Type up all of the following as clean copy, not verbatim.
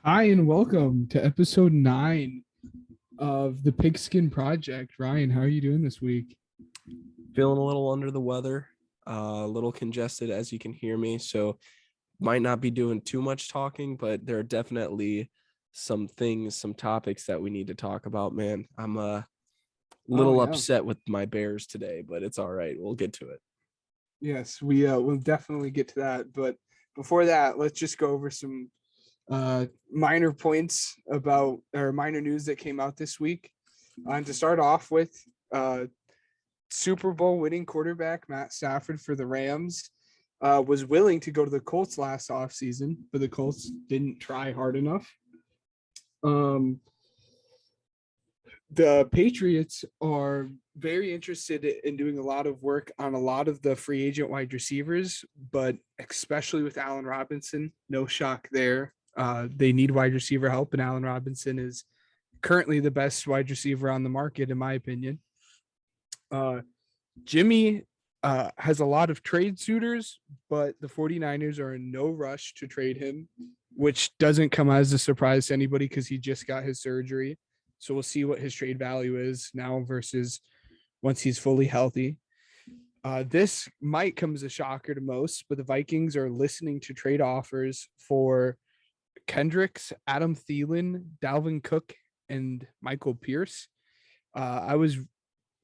Hi, and welcome to episode 9 of the Pigskin Project. Ryan, how are you doing this week? Feeling a little under the weather, a little congested as you can hear me. So might not be doing too much talking, but there are definitely some topics that we need to talk about, man. I'm a Oh, little yeah. upset with my Bears today, but it's all right. We'll get to it. Yes, we'll definitely get to that. But before that, let's just go over some minor points about or minor news that came out this week. And to start off with, uh, Super Bowl winning quarterback Matt Stafford for the Rams was willing to go to the Colts last offseason, but the Colts didn't try hard enough. Um, the Patriots are very interested in doing a lot of work on a lot of the free agent wide receivers, but especially with Allen Robinson, no shock there. They need wide receiver help, and Allen Robinson is currently the best wide receiver on the market, in my opinion. Uh, Jimmy has a lot of trade suitors, but the 49ers are in no rush to trade him, which doesn't come as a surprise to anybody because he just got his surgery. So we'll see what his trade value is now versus once he's fully healthy. This might come as a shocker to most, but the Vikings are listening to trade offers for Kendricks, Adam Thielen, Dalvin Cook, and Michael Pierce. I was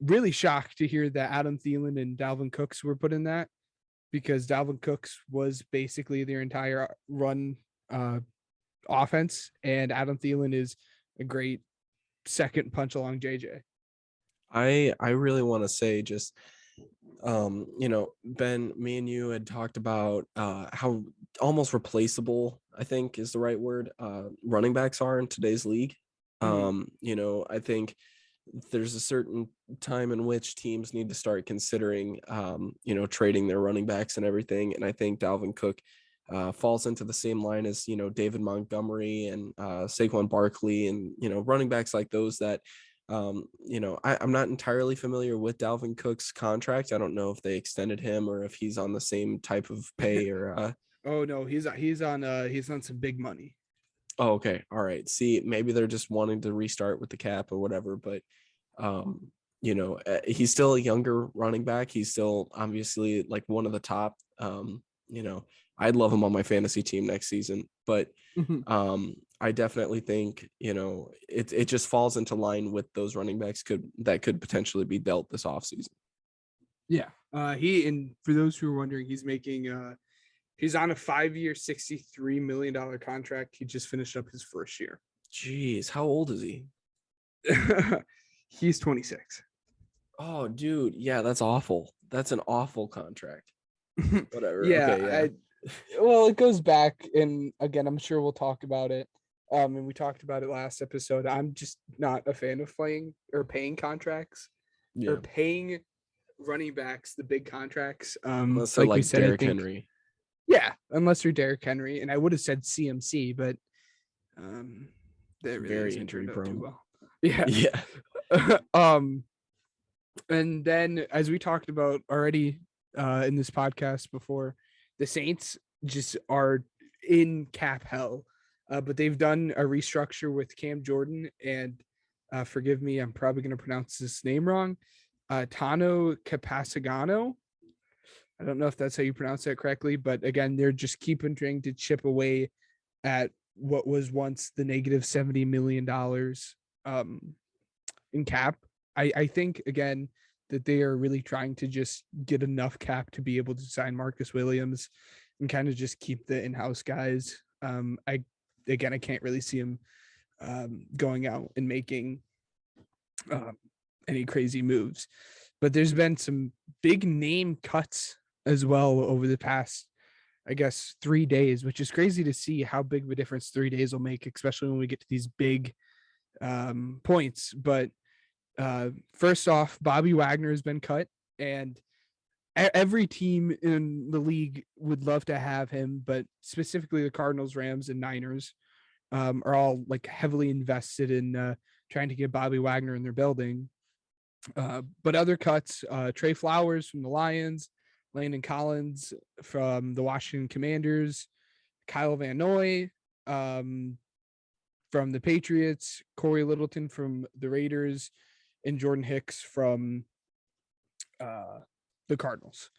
really shocked to hear that Adam Thielen and Dalvin Cooks were put in that because Dalvin Cooks was basically their entire run offense, and Adam Thielen is a great second punch along JJ. I really want to say just Ben, me and you had talked about how almost replaceable, I think is the right word, running backs are in today's league. Mm-hmm. I think there's a certain time in which teams need to start considering trading their running backs and everything. And I think Dalvin Cook falls into the same line as David Montgomery and Saquon Barkley and running backs like those that I'm not entirely familiar with Dalvin Cook's contract. I don't know if they extended him or if he's on the same type of pay or Oh no, he's on some big money. oh, okay. All right. See, maybe they're just wanting to restart with the cap or whatever, but he's still a younger running back. He's still obviously like one of the top. I'd love him on my fantasy team next season, but I definitely think it just falls into line with those running backs could potentially be dealt this offseason. Yeah. He and for those who are wondering, he's on a 5-year, $63 million contract. He just finished up his first year. Jeez, how old is he? He's 26. Oh, dude, yeah, that's awful. That's an awful contract. Whatever. Yeah, Okay, yeah. well, it goes back, and again, I'm sure we'll talk about it. And we talked about it last episode. I'm just not a fan of playing or paying contracts or Yeah. paying running backs the big contracts. Unless they're Like we like said, I Derrick think, Henry. yeah, unless you're Derrick Henry, and I would have said CMC, but um, that really Very hasn't injury turned out too prone. well. Yeah. Yeah. um, and then as we talked about already in this podcast before, the Saints just are in cap hell. But they've done a restructure with Cam Jordan and forgive me, I'm probably going to pronounce this name wrong. Tano Capacigano. I don't know if that's how you pronounce that correctly, but again, they're just keeping trying to chip away at what was once the negative $70 million in cap. I think again that they are really trying to just get enough cap to be able to sign Marcus Williams and kind of just keep the in-house guys. I can't really see him going out and making um, any crazy moves, but there's been some big name cuts as well over the past, I guess, 3 days, which is crazy to see how big of a difference 3 days will make, especially when we get to these big points. But first off, Bobby Wagner has been cut, and every team in the league would love to have him, but specifically the Cardinals, Rams, and Niners are all like heavily invested in trying to get Bobby Wagner in their building. But other cuts, Trey Flowers from the Lions, Landon Collins from the Washington Commanders, Kyle Van Noy, from the Patriots, Corey Littleton from the Raiders, and Jordan Hicks from the Cardinals.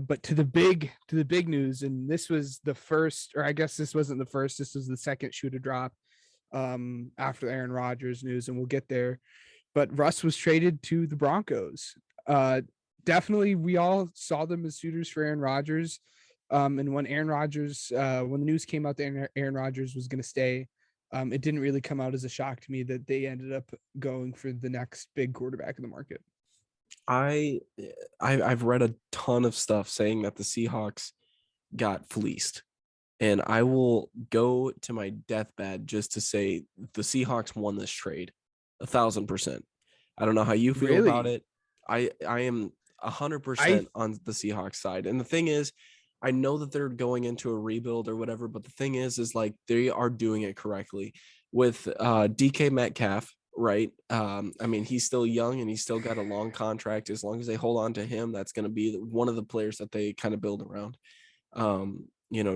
But to the big news, and this was the first, or I guess this wasn't the first. This was the second shoe to drop after the Aaron Rodgers news, and we'll get there. But Russ was traded to the Broncos. Definitely, we all saw them as suitors for Aaron Rodgers. And when when the news came out that Aaron Rodgers was going to stay, it didn't really come out as a shock to me that they ended up going for the next big quarterback in the market. I've read a ton of stuff saying that the Seahawks got fleeced, and I will go to my deathbed just to say the Seahawks won this trade 1,000%. I don't know how you feel about Really? it. I am I 100% on the Seahawks side, and the thing is, I know that they're going into a rebuild or whatever, but the thing is like they are doing it correctly with DK Metcalf. Right. I mean, he's still young and he's still got a long contract. As long as they hold on to him, that's going to be one of the players that they kind of build around.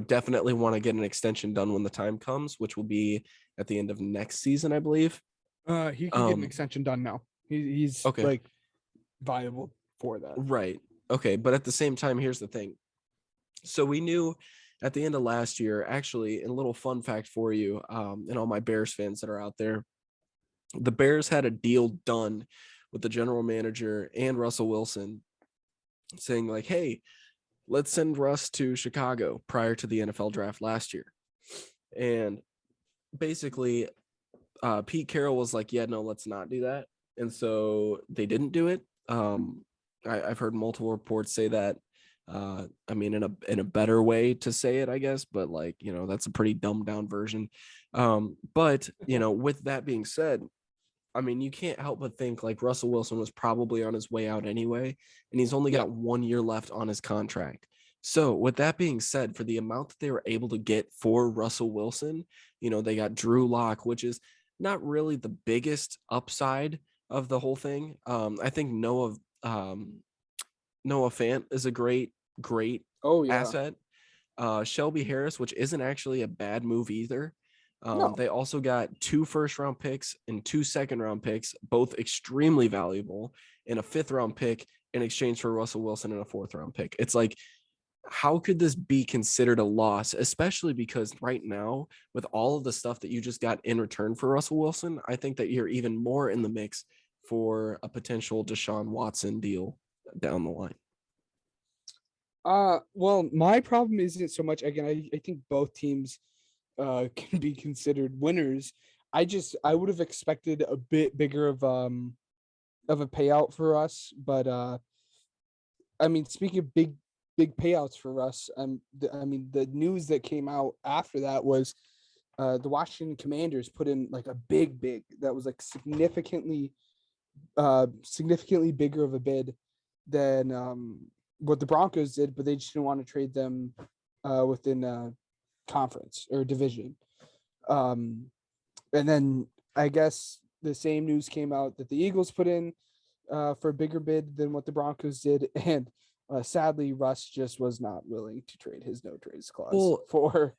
Definitely want to get an extension done when the time comes, which will be at the end of next season, I believe. He can get an extension done now. He's Okay. like viable for that. Right. Okay. But at the same time, here's the thing. So we knew at the end of last year, actually, and a little fun fact for you, and all my Bears fans that are out there, the Bears had a deal done with the general manager and Russell Wilson saying like, hey, let's send Russ to Chicago prior to the NFL draft last year. And basically, Pete Carroll was like, yeah, no, let's not do that. And so they didn't do it. I've heard multiple reports say that. I mean, in a better way to say it, I guess, but like, that's a pretty dumbed down version. But with that being said, I mean, you can't help but think like Russell Wilson was probably on his way out anyway, and he's only got 1 year left on his contract. So with that being said, for the amount that they were able to get for Russell Wilson, they got Drew Lock, which is not really the biggest upside of the whole thing. I think Noah Fant is a great Oh yeah. asset. Shelby Harris, which isn't actually a bad move either. No. They also got 2 first-round picks and 2 second-round picks, both extremely valuable, and a 5th-round pick in exchange for Russell Wilson and a 4th-round pick. It's like, how could this be considered a loss, especially because right now, with all of the stuff that you just got in return for Russell Wilson, I think that you're even more in the mix for a potential Deshaun Watson deal down the line. Well, my problem isn't so much, again, I think both teams can be considered winners. I would have expected a bit bigger of a payout for us, but I mean, speaking of big payouts for us, I mean, the news that came out after that was the Washington Commanders put in like a big that was like significantly bigger of a bid than what the Broncos did, but they just didn't want to trade them within conference or division. And then I guess the same news came out that the Eagles put in for a bigger bid than what the Broncos did, and sadly, Russ just was not willing to trade his no trades clause for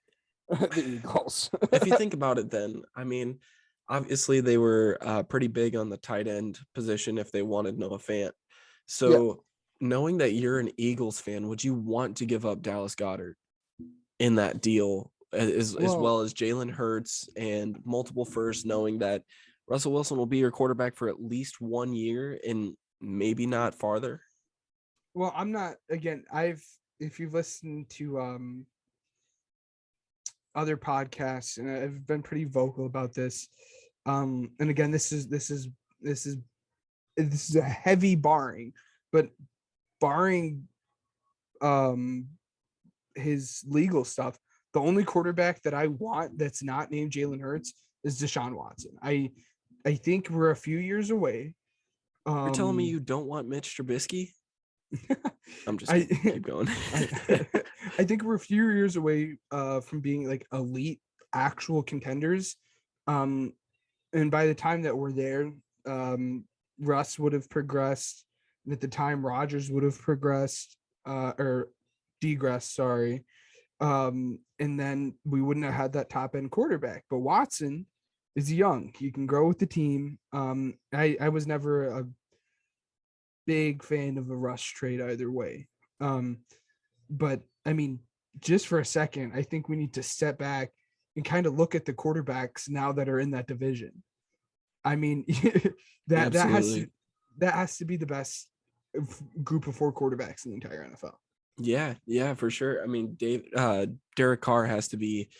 the Eagles. If you think about it, then I mean, obviously they were pretty big on the tight end position if they wanted Noah Fant. So knowing that you're an Eagles fan, would you want to give up Dallas Goedert in that deal as well as Jalen Hurts and multiple firsts, knowing that Russell Wilson will be your quarterback for at least 1 year and maybe not farther? Well, I'm not, again, if you've listened to other podcasts, and I've been pretty vocal about this. And again, this is a heavy barring, but barring his legal stuff, the only quarterback that I want that's not named Jalen Hurts is Deshaun Watson. I think we're a few years away. You're telling me you don't want Mitch Trubisky? I'm just kidding. Keep going. I think we're a few years away from being like elite actual contenders. And by the time that we're there, Russ would have progressed. And at the time, Rodgers would have progressed or degressed, sorry. And then we wouldn't have had that top end quarterback. But Watson, is young. He can grow with the team. I was never a big fan of a Rush trade either way. Um, but I mean, just for a second, I think we need to step back and kind of look at the quarterbacks now that are in that division. I mean, that that has to Absolutely. that has to be the best group of four quarterbacks in the entire NFL. Yeah, for sure. I mean, Derek Carr has to be,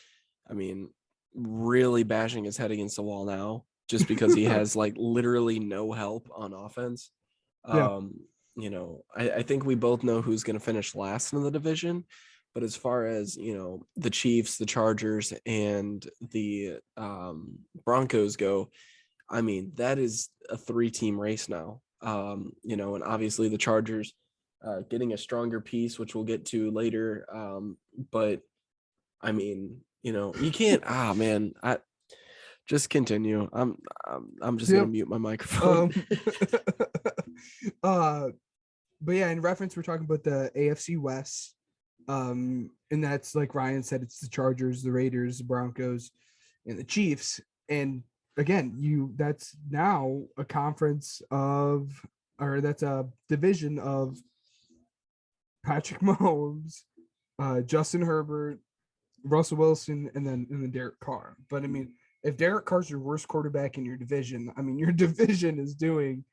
I mean, really bashing his head against the wall now just because he has like literally no help on offense. Yeah, Um, I think we both know who's going to finish last in the division, but as far as, the Chiefs, the Chargers, and the Broncos go, I mean, that is a three-team race now. And obviously the Chargers getting a stronger piece, which we'll get to later. But I mean, you can't. Man, I just continue. I'm just gonna yep. mute my microphone. Um, uh, but yeah, in reference, we're talking about the AFC West. And that's like Ryan said, it's the Chargers, the Raiders, the Broncos, and the Chiefs. And again, that's now a conference of, or that's a division of Patrick Mahomes, Justin Herbert, Russell Wilson, and then Derek Carr. But I mean, if Derek Carr's your worst quarterback in your division, I mean, your division is doing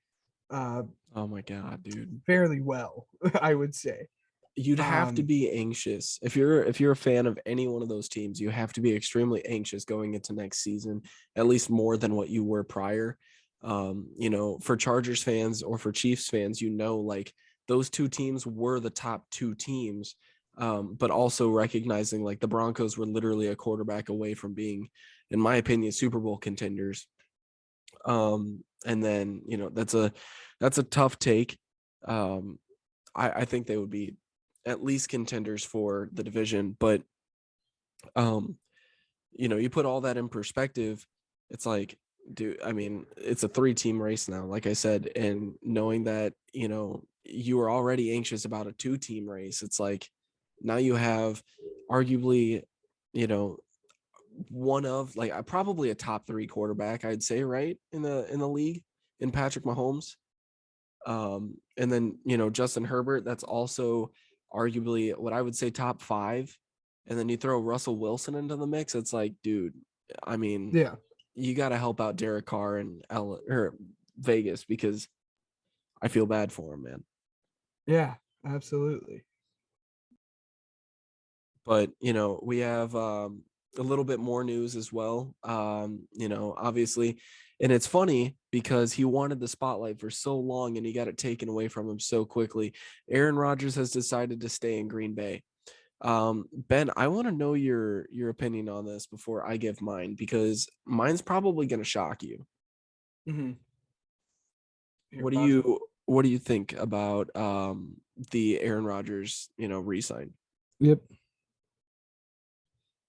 uh Oh my god, dude. fairly well, I would say. You'd have to Um, be anxious if you're a fan of any one of those teams. You have to be extremely anxious going into next season, at least more than what you were prior. For Chargers fans or for Chiefs fans, like those two teams were the top two teams, but also recognizing like the Broncos were literally a quarterback away from being, in my opinion, Super Bowl contenders. And then that's a tough take. I think they would be at least contenders for the division. But um, you put all that in perspective, it's like, dude, I mean, it's a three-team race now, like I said, and knowing that, you were already anxious about a two-team race, it's like now you have arguably, you know, one of like probably a top three quarterback, I'd say, right in the league in Patrick Mahomes. And then, Justin Herbert, that's also arguably what I would say top five. And then you throw Russell Wilson into the mix. It's like, dude, I mean, yeah, you got to help out Derek Carr and or Vegas because I feel bad for him, man. yeah, absolutely. But we have a little bit more news as well. Obviously, and it's funny because he wanted the spotlight for so long and he got it taken away from him so quickly. Aaron Rodgers has decided to stay in Green Bay. Ben, I want to know your opinion on this before I give mine because mine's probably going to shock you. Mm-hmm. Here, What do pause. you think about the Aaron Rodgers resign? Yep.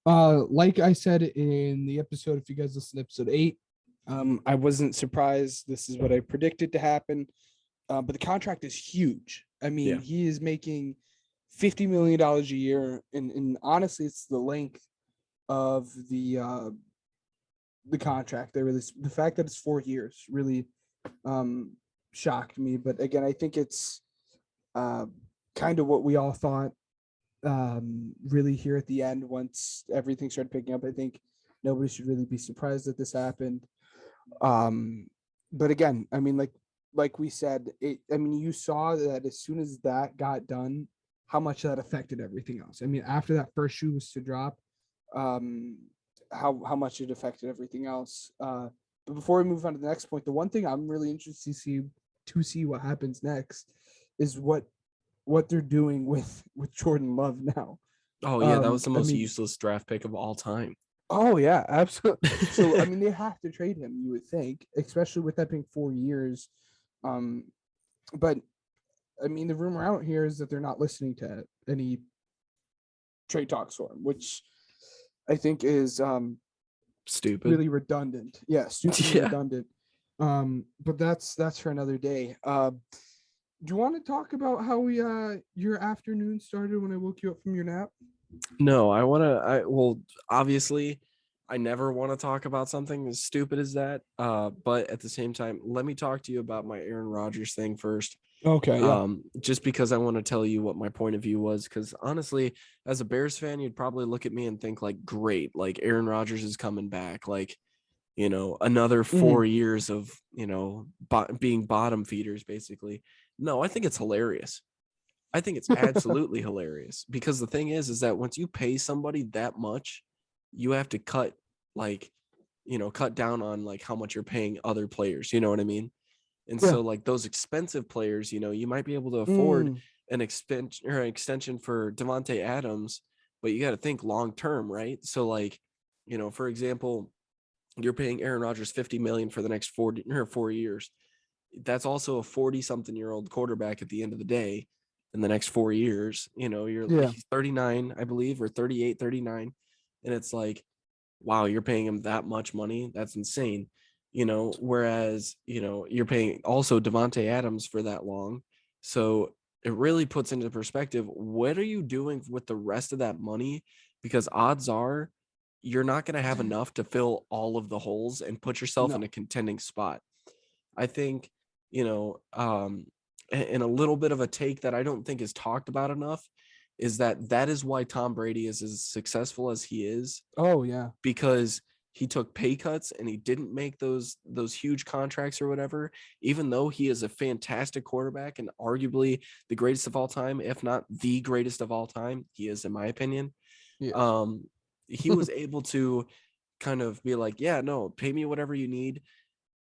Like I said in the episode, if you guys listen to episode 8, I wasn't surprised. This is what I predicted to happen. But the contract is huge. I mean, Yeah, he is making $50 million a year, and honestly, it's the length of the contract. The fact that it's 4 years really um shocked me. But again, I think it's uh kind of what we all thought really here at the end once everything started picking up. I think nobody should really be surprised that this happened. Um, but again, I mean, like we said, I mean, you saw that as soon as that got done, how much that affected everything else. I mean, after that first shoe was to drop, um, how much it affected everything else. But before we move on to the next point, the one thing I'm really interested to see what happens next is what they're doing with Jordan Love now. oh yeah, that was the I most mean, useless draft pick of all time. oh yeah, absolutely. So I mean, they have to trade him, you would think, especially with that being 4 years. Um, but I mean, the rumor out here is that they're not listening to any trade talks for him, which I think is Stupid. really redundant. Yeah, stupidly Yeah. redundant. But that's for another day. Do you want to talk about how we your afternoon started when I woke you up from your nap? No, I want to. Well, obviously, I never want to talk about something as stupid as that. But at the same time, let me talk to you about my Aaron Rodgers thing first. Okay, yeah. Just because I want to tell you what my point of view was. Because honestly, as a Bears fan, you'd probably look at me and think like, great, like Aaron Rodgers is coming back. Like, another Mhm. 4 years of, being bottom feeders, basically. No, I think it's hilarious. I think it's absolutely hilarious because the thing is that once you pay somebody that much, you have to like, cut down on like how much you're paying other players. You know what I mean? And Yeah. so like those expensive players, you might be able to afford Mm. an extension for Devontae Adams, but you got to think long term, right? So like, for example, you're paying Aaron Rodgers 50 million for the next 4 years. That's also a 40-something-year-old quarterback at the end of the day in the next 4 years. Yeah. He's 39, I believe, or 38, 39. And it's like, wow, you're paying him that much money. That's insane. Whereas, you're paying also Devontae Adams for that long. So it really puts into perspective, what are you doing with the rest of that money? Because odds are you're not going to have enough to fill all of the holes and put yourself in a No. contending spot. I think, and a little bit of a take that I don't think is talked about enough is that is why Tom Brady is as successful as he is, Oh yeah. because he took pay cuts and he didn't make those huge contracts or whatever, even though he is a fantastic quarterback and arguably the greatest of all time, if not the greatest of all time. He is, in my opinion. Yeah. um he was able to kind of be like, yeah, no, pay me whatever you need,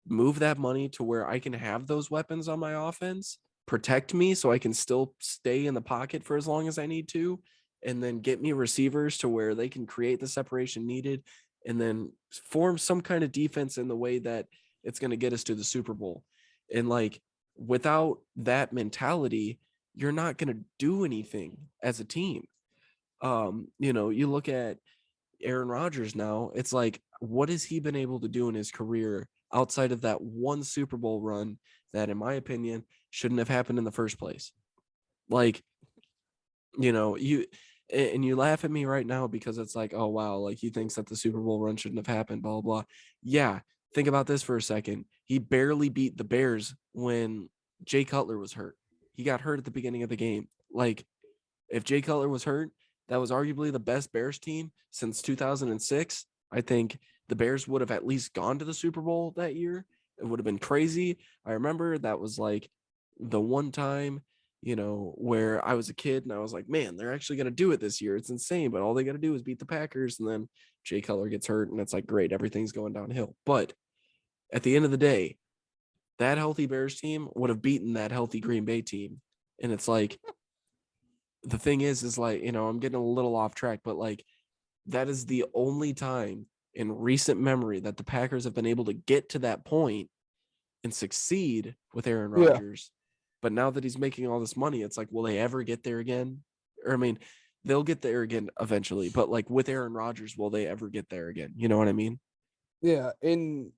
move that money to where I can have those weapons on my offense, protect me so I can still stay in the pocket for as long as I need to, and then get me receivers to where they can create the separation needed, and then form some kind of defense in the way that it's going to get us to the Super Bowl. And like, without that mentality, you're not going to do anything as a team. You look at Aaron Rodgers now, it's like, what has he been able to do in his career outside of that one Super Bowl run that, in my opinion, shouldn't have happened in the first place? Like, you and you laugh at me right now because it's like, oh wow, like he thinks that the Super Bowl run shouldn't have happened, blah blah. Yeah, think about this for a second. He barely beat the Bears when Jay Cutler was hurt. He got hurt at the beginning of the game. Like, if Jay Cutler was hurt, that was arguably the best Bears team since 2006. I think the Bears would have at least gone to the Super Bowl that year. It would have been crazy. I remember that was like the one time, where I was a kid and I was like, man, they're actually going to do it this year. It's insane. But all they got to do is beat the Packers. And then Jay Cutler gets hurt and it's like, great, everything's going downhill. But at the end of the day, that healthy Bears team would have beaten that healthy Green Bay team. And it's like, the thing is like, I'm getting a little off track, but like, that is the only time in recent memory that the Packers have been able to get to that point and succeed with Aaron Yeah. Rodgers. But now that he's making all this money, it's like, will they ever get there again? Or, I mean, they'll get there again eventually, but like with Aaron Rodgers, will they ever get there again? You know what I mean? Yeah. And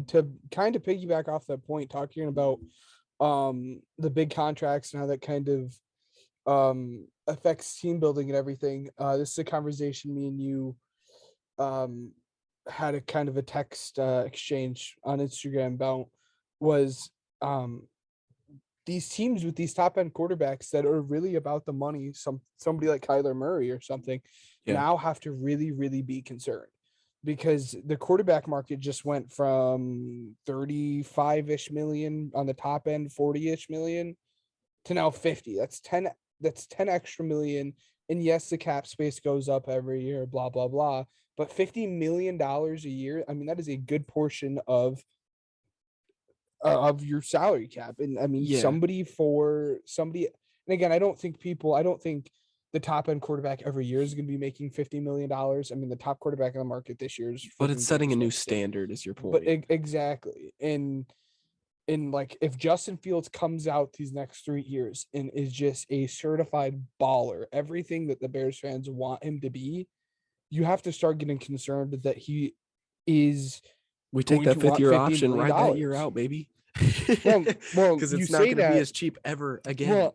to kind of piggyback off that point, talking about the big contracts and how that kind of affects team building and everything. This is a conversation me and you um had a kind of a text exchange on Instagram about was um these teams with these top end quarterbacks that are really about the money, somebody like Kyler Murray or something, Yeah. now have to really, really be concerned because the quarterback market just went from 35-ish million on the top end, 40-ish million to now 50. That's 10 extra million. And yes, the cap space goes up every year, blah, blah, blah. But $50 million a year, I mean, that is a good portion of your salary cap. And I mean, Yeah. somebody, and again, I don't think the top end quarterback every year is going to be making $50 million. I mean, the top quarterback on the market this year is But it's freaking setting a James new Winston. standard, is your But point. exactly. And like if Justin Fields comes out these next 3 years and is just a certified baller, everything that the Bears fans want him to be, you have to start getting concerned that he is We take going that to fifth want year $50 option, million. ride that year out, baby. Well, Because you it's not say going to be that. as cheap ever again. Well,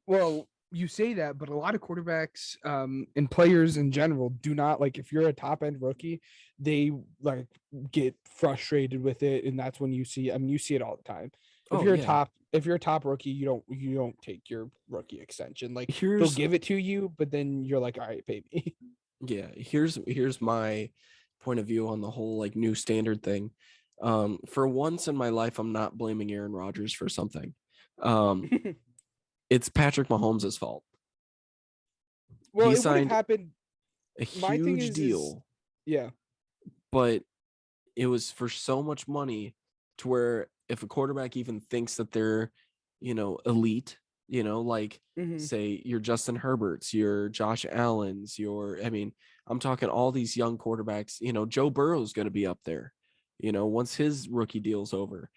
well, you say that, but a lot of quarterbacks and players in general do not like. If you're a top end rookie, they like get frustrated with it, and that's when you see. I mean, you see it all the time. Oh yeah. If you're a top rookie, you don't take your rookie extension. Like they'll Here's give it to you, but then you're like, all right, pay me. yeah, here's my point of view on the whole like new standard thing. For once in my life, I'm not blaming Aaron Rodgers for something. Um, it's Patrick Mahomes' fault. Well, He it would have signed happened. a My thing huge is, deal, yeah, but it was for so much money to where if a quarterback even thinks that they're, elite, like hmm say you're Justin Herberts, you're Josh Allen's, I'm talking all these young quarterbacks, Joe Burrow's going to be up there, once his rookie deal's over.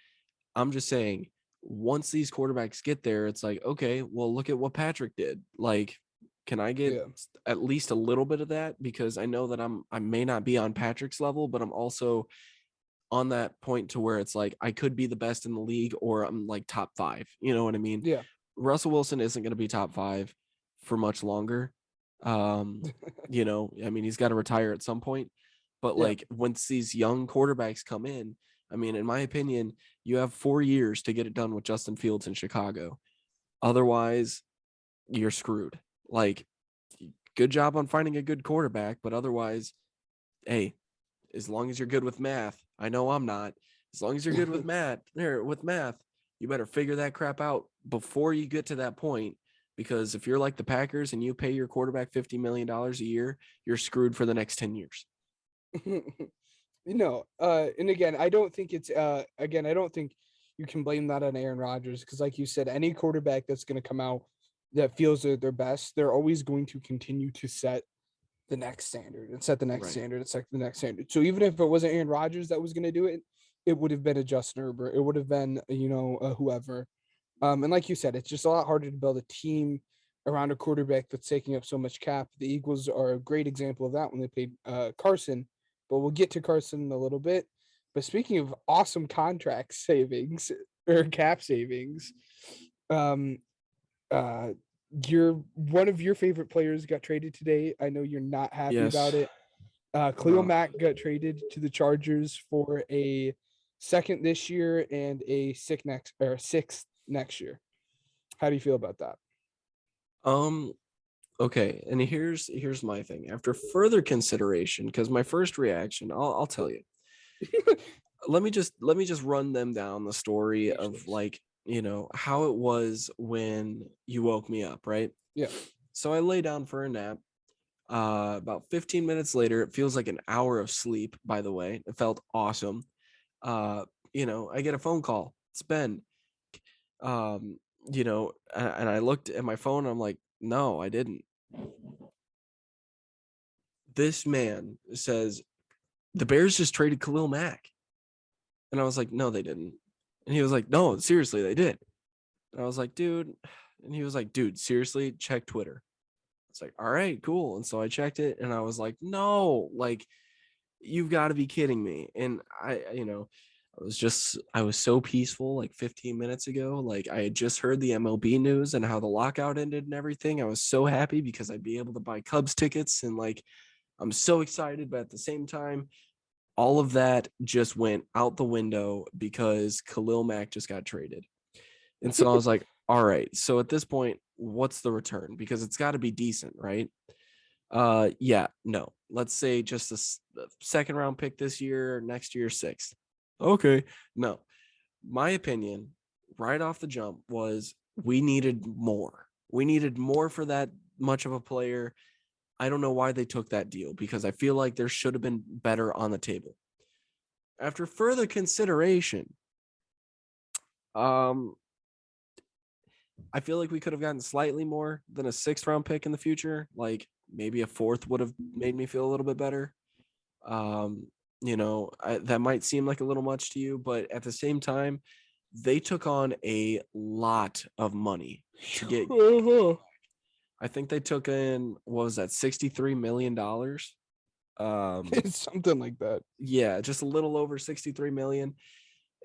I'm just saying, once these quarterbacks get there, it's like, okay, well, look at what Patrick did. Like, can I get yeah. at least a little bit of that? Because I know that I may not be on Patrick's level, but I'm also on that point to where it's like I could be the best in the league or I'm like top 5. You know what I mean? Yeah. Russell Wilson isn't going to be top 5 for much longer. He's got to retire at some point. But Yeah. like once these young quarterbacks come in, in my opinion, you have 4 years to get it done with Justin Fields in Chicago. Otherwise, you're screwed. Like, good job on finding a good quarterback, but otherwise, hey, as long as you're good with math, I know I'm not. As long as you're good with math, you better figure that crap out before you get to that point. Because if you're like the Packers and you pay your quarterback $50 million a year, you're screwed for the next 10 years. And again, I don't think you can blame that on Aaron Rodgers because, like you said, any quarterback that's going to come out that feels that they're best, they're always going to continue to set the next standard and set the next Right. standard and set the next standard. So even if it wasn't Aaron Rodgers that was going to do it, it would have been a Justin Herbert. It would have been, whoever. And like you said, it's just a lot harder to build a team around a quarterback that's taking up so much cap. The Eagles are a great example of that when they paid Carson, but we'll get to Carson in a little bit. But speaking of awesome contract savings or cap savings, um, uh, one of your favorite players got traded today. I know you're not happy about Yes. it. Khalil Uh, Mack got traded to the Chargers for a second this year and a sixth next year. How do you feel about that? um, okay. And here's my thing. After further consideration, because my first reaction, I'll tell you. Let me just run them down the story Yes, of please. like how it was when you woke me up, right? Yeah. So I lay down for a nap. About 15 minutes later, it feels like an hour of sleep, by the way. It felt awesome. uh I get a phone call. It's Ben. um and I looked at my phone and I'm like, no, I didn't. This man says the Bears just traded Khalil Mack. And I was like, no, they didn't. And he was like, no, seriously, they did. And I was like, dude. And he was like, dude, seriously, check Twitter. It's like, all right, cool. And so I checked it and I was like, no, like, you've got to be kidding me. And I was so peaceful like 15 minutes ago. Like, I had just heard the MLB news and how the lockout ended and everything. I was so happy because I'd be able to buy Cubs tickets and like, I'm so excited. But at the same time, all of that just went out the window because Khalil Mack just got traded. And so I was like, all right, so at this point, what's the return? Because it's got to be decent, right? Yeah, no. Let's say just a second round pick this year, next year, sixth. Okay, no. My opinion, right off the jump, was we needed more. We needed more for that much of a player. I don't know why they took that deal because I feel like there should have been better on the table. After further consideration, um, I feel like we could have gotten slightly more than a sixth round pick in the future. Like maybe a fourth would have made me feel a little bit better. Um, that might seem like a little much to you, but at the same time, they took on a lot of money to get. I think they took in, what was that, $63 million. It's something like that. Yeah, just a little over 63 million.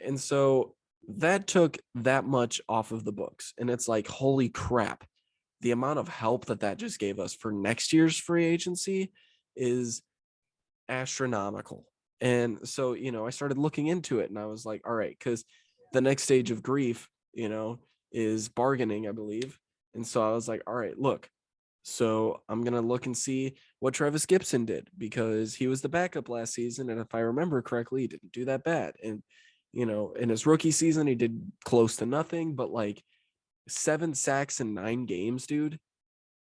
And so that took that much off of the books. And it's like, holy crap, the amount of help that just gave us for next year's free agency is astronomical. And so, I started looking into it and I was like, all right, because the next stage of grief, is bargaining, I believe. And so I was like, all right, look, so I'm going to look and see what Travis Gibson did because he was the backup last season. And if I remember correctly, he didn't do that bad. And, in his rookie season, he did close to nothing, but like 7 sacks in 9 games, dude.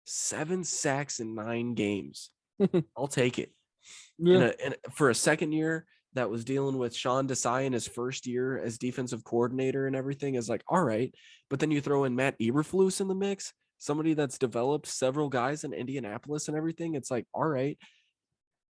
7 sacks in 9 games. I'll take it. Yeah. And for a second year that was dealing with Sean Desai in his first year as defensive coordinator and everything is like, all right. But then you throw in Matt Eberflus in the mix, somebody that's developed several guys in Indianapolis and everything. It's like, all right,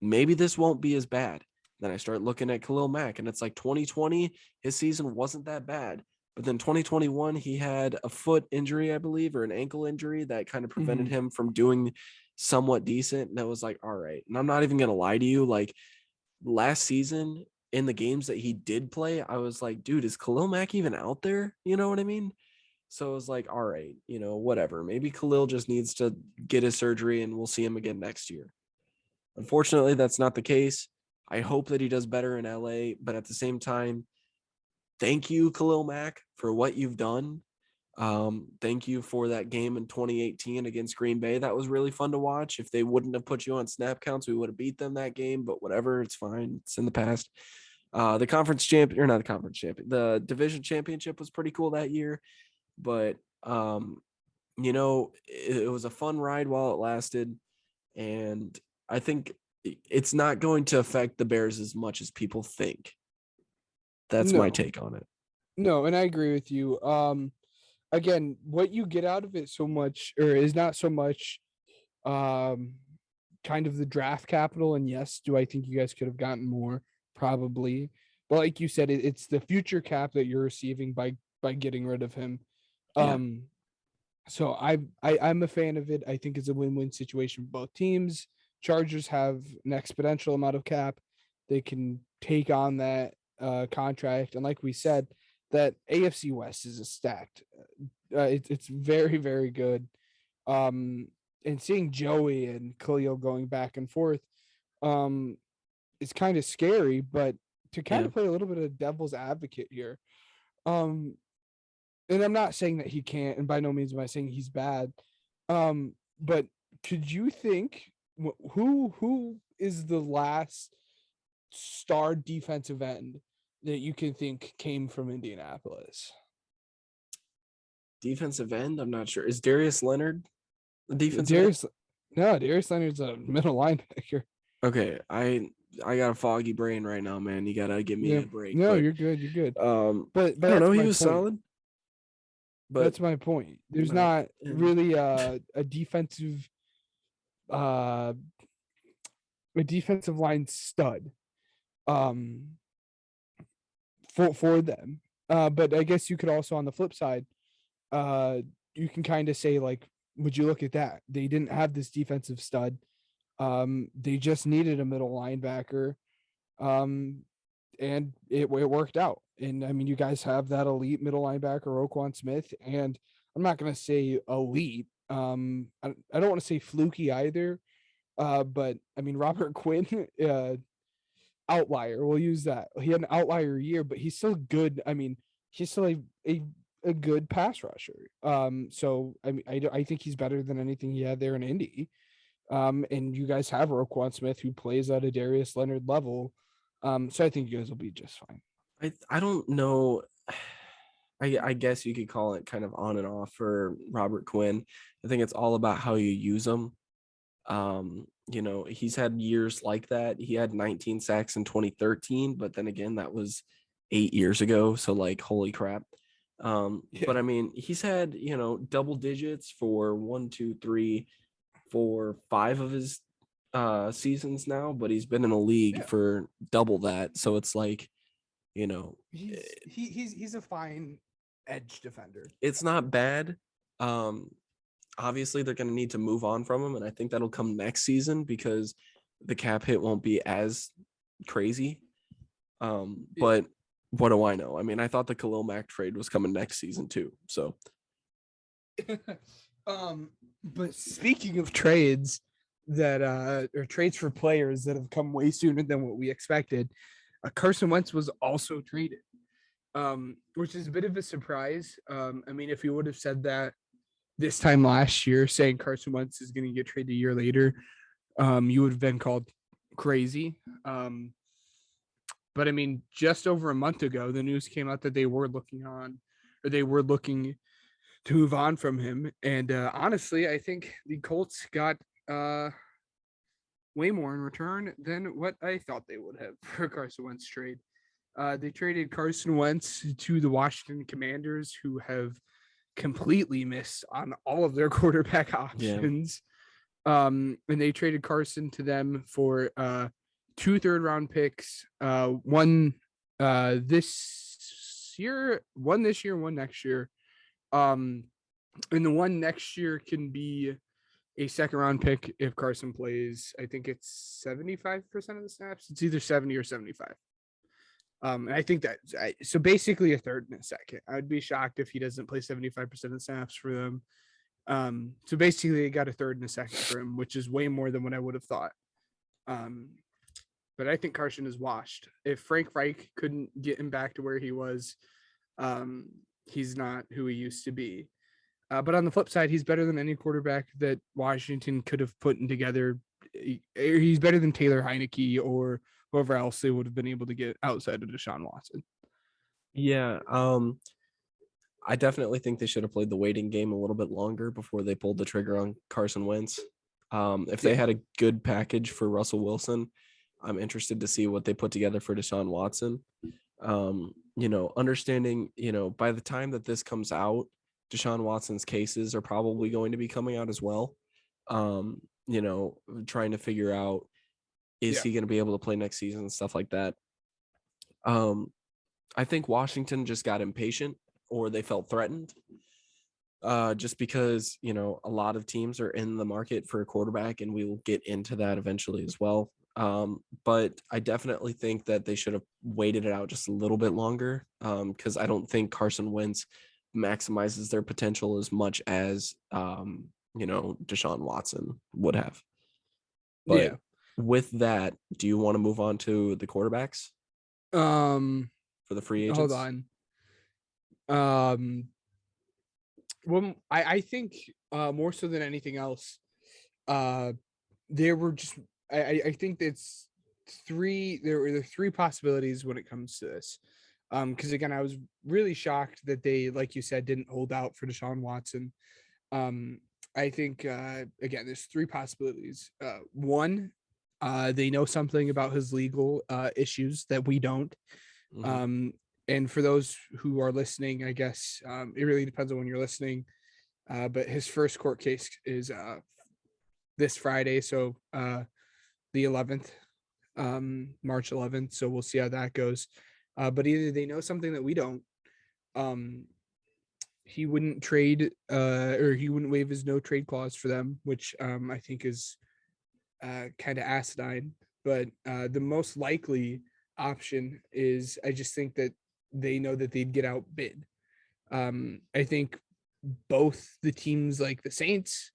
maybe this won't be as bad. Then I start looking at Khalil Mack and it's like 2020, his season wasn't that bad. But then 2021, he had a foot injury, I believe, or an ankle injury that kind of prevented him from doing somewhat decent. And I was like, all right. And I'm not even going to lie to you. Like last season in the games that he did play, I was like, dude, is Khalil Mack even out there? You know what I mean? So I was like, all right, whatever. Maybe Khalil just needs to get his surgery and we'll see him again next year. Unfortunately, that's not the case. I hope that he does better in LA, but at the same time, thank you, Khalil Mack, for what you've done. Thank you for that game in 2018 against Green Bay. That was really fun to watch. If they wouldn't have put you on snap counts, we would have beat them that game, but whatever, it's fine. It's in the past. The conference champion, or not the conference champion, the division championship was pretty cool that year, but it was a fun ride while it lasted. And I think it's not going to affect the Bears as much as people think. That's my No, take on it. no, and I agree with you. Again, what you get out of it so much, or is not so much, um, kind of the draft capital. And yes, do I think you guys could have gotten more? Probably, but like you said, it's the future cap that you're receiving by getting rid of him. Yeah. Um, so I'm a fan of it. I think it's a win-win situation for both teams. Chargers have an exponential amount of cap. They can take on that contract, and like we said, that AFC West is a stacked. It's very very good. Um, and seeing Joey and Khalil going back and forth, um, is kind of scary. But to kind Yeah. of play a little bit of devil's advocate here, um, and I'm not saying that he can't, and by no means am I saying he's bad. But could you think who is the last star defensive end that you can think came from Indianapolis? Defensive end, I'm not sure. Is Darius Leonard the defensive end? Darius, no, Darius Leonard's a middle linebacker. Okay, I got a foggy brain right now, man. You gotta give me Yeah, a break. no, But you're good, you're good. But I don't that's know. He my was point. solid, but That's my point. There's no. not And really a defensive uh a defensive line stud. Um, for them. But I guess you could also on the flip side, uh, you can kind of say like, would you look at that? They didn't have this defensive stud. They just needed a middle linebacker. Um, and it worked out. And I mean, you guys have that elite middle linebacker, Roquan Smith, and I'm not gonna say elite. I don't want to say fluky either. But I mean, Robert Quinn, outlier. We'll use that. He had an outlier year, but he's still good. I mean, he's still a good pass rusher. So I mean, I think he's better than anything he had there in Indy. And you guys have Roquan Smith who plays at a Darius Leonard level. So I think you guys will be just fine. I don't know. I guess you could call it kind of on and off for Robert Quinn. I think it's all about how you use him. He's had years like that. He had 19 sacks in 2013, but then again, that was 8 years ago. So like, holy crap. But Yeah. I mean, he's had, double digits for 1, 2, 3, 4, 5 of his seasons now, but he's been in a league Yeah. for double that. So it's like, you know, He's a fine edge defender. it's not bad. Um, Obviously they're going to need to move on from him, and I think that'll come next season because the cap hit won't be as crazy. Yeah. But what do I know? I mean, I thought the Khalil Mack trade was coming next season too. So um But speaking of trades that or trades for players that have come way sooner than what we expected, Carson Wentz was also traded, which is a bit of a surprise. I mean, if you would have said that this time last year, saying Carson Wentz is going to get traded a year later, you would have been called crazy. But I mean, just over a month ago, the news came out that they were looking to move on from him. And honestly, I think the Colts got way more in return than what I thought they would have for Carson Wentz trade. They traded Carson Wentz to the Washington Commanders, who have completely missed on all of their quarterback options. And they traded Carson to them for 2 third-round picks, one this year, one next year. And the one next year can be a second round pick if Carson plays. I think it's 75% of the snaps. It's either 70 or 75. And I think that so basically a third and a second. I'd be shocked if he doesn't play 75% of the snaps for them. So basically, they got a third and a second for him, which is way more than what I would have thought. But I think Carson is washed. If Frank Reich couldn't get him back to where he was, he's not who he used to be. But on the flip side, he's better than any quarterback that Washington could have put together. He's better than Taylor Heineke or whoever else they would have been able to get outside of Deshaun Watson. Yeah. I definitely think they should have played the waiting game a little bit longer before they pulled the trigger on Carson Wentz. If they had a good package for Russell Wilson, I'm interested to see what they put together for Deshaun Watson. Understanding, by the time that this comes out, Deshaun Watson's cases are probably going to be coming out as well. Trying to figure out, is he going to be able to play next season and stuff like that. I think Washington just got impatient, or they felt threatened, just because, a lot of teams are in the market for a quarterback, and we will get into that eventually as well. But I definitely think that they should have waited it out just a little bit longer, because I don't think Carson Wentz maximizes their potential as much as, Deshaun Watson would have. But with that, do you want to move on to the quarterbacks? For the free agents? Hold on. Well, I think more so than anything else, there were just I think it's there were 3 possibilities when it comes to this. Because again, I was really shocked that they, like you said, didn't hold out for Deshaun Watson. I think again, there's 3 possibilities. One, they know something about his legal issues that we don't. Mm-hmm. And for those who are listening, I guess it really depends on when you're listening. But his first court case is this Friday, so the 11th, March 11th. So we'll see how that goes. But either they know something that we don't. He wouldn't trade, or he wouldn't waive his no trade clause for them, which I think is kind of asinine. But the most likely option is, I just think that they know that they'd get outbid. I think both the teams, like the Saints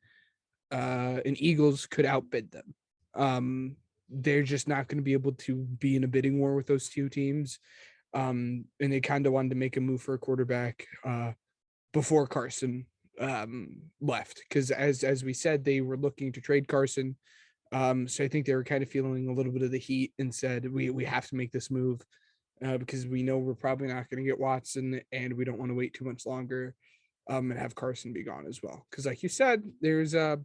and Eagles, could outbid them. They're just not going to be able to be in a bidding war with those 2 teams. And they kind of wanted to make a move for a quarterback before Carson left, because as we said, they were looking to trade Carson. So I think they were kind of feeling a little bit of the heat and said, we have to make this move because we know we're probably not going to get Watson, and we don't want to wait too much longer and have Carson be gone as well. Because like you said, there's a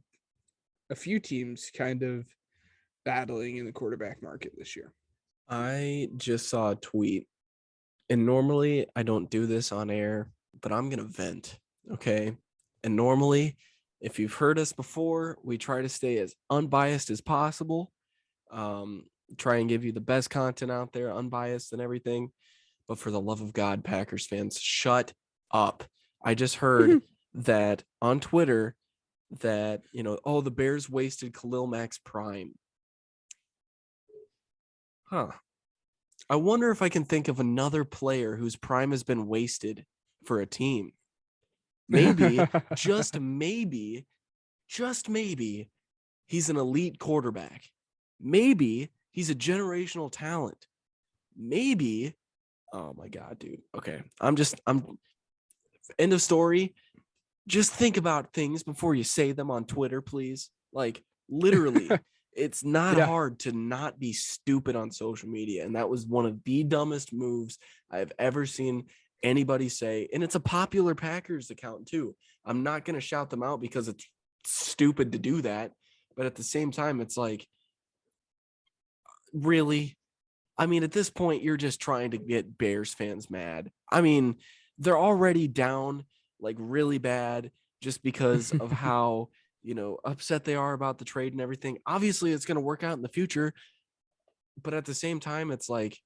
few teams kind of battling in the quarterback market this year. I just saw a tweet, and normally I don't do this on air, but I'm going to vent, okay? And normally, if you've heard us before, we try to stay as unbiased as possible, try and give you the best content out there, unbiased and everything. But for the love of God, Packers fans, shut up. I just heard that on Twitter that, the Bears wasted Khalil Mack's prime. Huh. I wonder if I can think of another player whose prime has been wasted for a team. Maybe, just maybe, just maybe, he's an elite quarterback. Maybe he's a generational talent. Maybe, oh my God, dude. Okay. I'm end of story. Just think about things before you say them on Twitter, please. Like, literally, it's not Yeah. hard to not be stupid on social media. And that was one of the dumbest moves I've ever seen anybody say. And it's a popular Packers account, too. I'm not going to shout them out because it's stupid to do that. But at the same time, it's like, really? I mean, at this point, you're just trying to get Bears fans mad. I mean, they're already down like really bad just because of how, upset they are about the trade and everything. Obviously, it's going to work out in the future. But at the same time, it's like,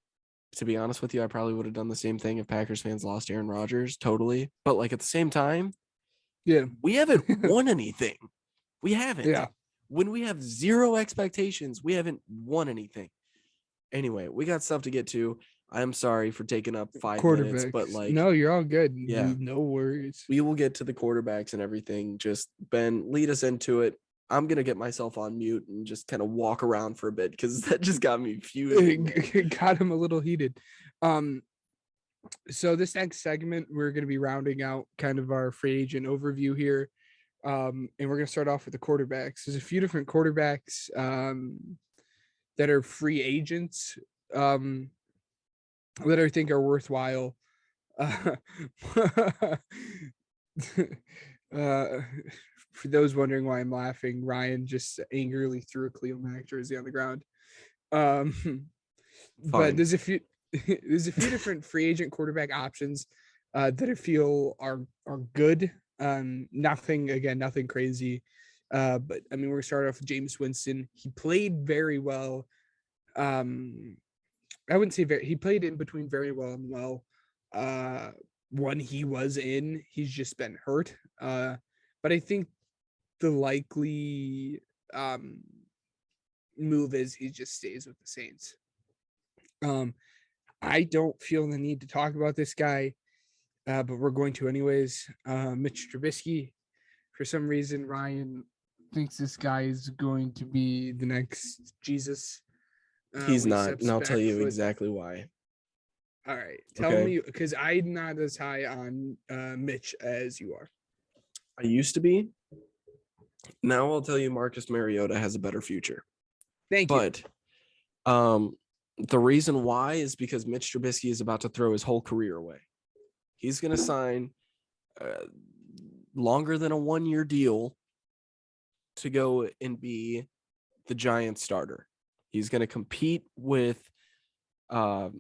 to be honest with you, I probably would have done the same thing if Packers fans lost Aaron Rodgers. Totally. But like at the same time, Yeah. we haven't won anything. We haven't. Yeah. When we have zero expectations, we haven't won anything. Anyway, we got stuff to get to. I'm sorry for taking up 5 minutes, but Quarterbacks. like, No, you're all good. yeah, No worries. we will get to the quarterbacks and everything. Just Ben, lead us into it. I'm gonna get myself on mute and just kind of walk around for a bit because that just got me fuming. Got him a little heated. So this next segment, we're going to be rounding out kind of our free agent overview here. And we're going to start off with the quarterbacks. There's a few different quarterbacks that are free agents that I think are worthwhile. For those wondering why I'm laughing, Ryan just angrily threw a Cleo Mack jersey on the ground. But there's a few different free agent quarterback options that I feel are good. Nothing crazy. But I mean, we're gonna start off with Jameis Winston. He played very well. I wouldn't say he played in between very well and well. When he was in, he's just been hurt. But I think the likely move is he just stays with the Saints. I don't feel the need to talk about this guy, but we're going to anyways. Mitch Trubisky. For some reason, Ryan thinks this guy is going to be the next Jesus. He's not, and I'll tell you exactly why. All right, tell me, because I'm not as high on Mitch as you are. I used to be. Now I'll tell you, Marcus Mariota has a better future. Thank you. But the reason why is because Mitch Trubisky is about to throw his whole career away. He's going to sign longer than a 1-year deal to go and be the Giants starter. He's going to compete with Vanilla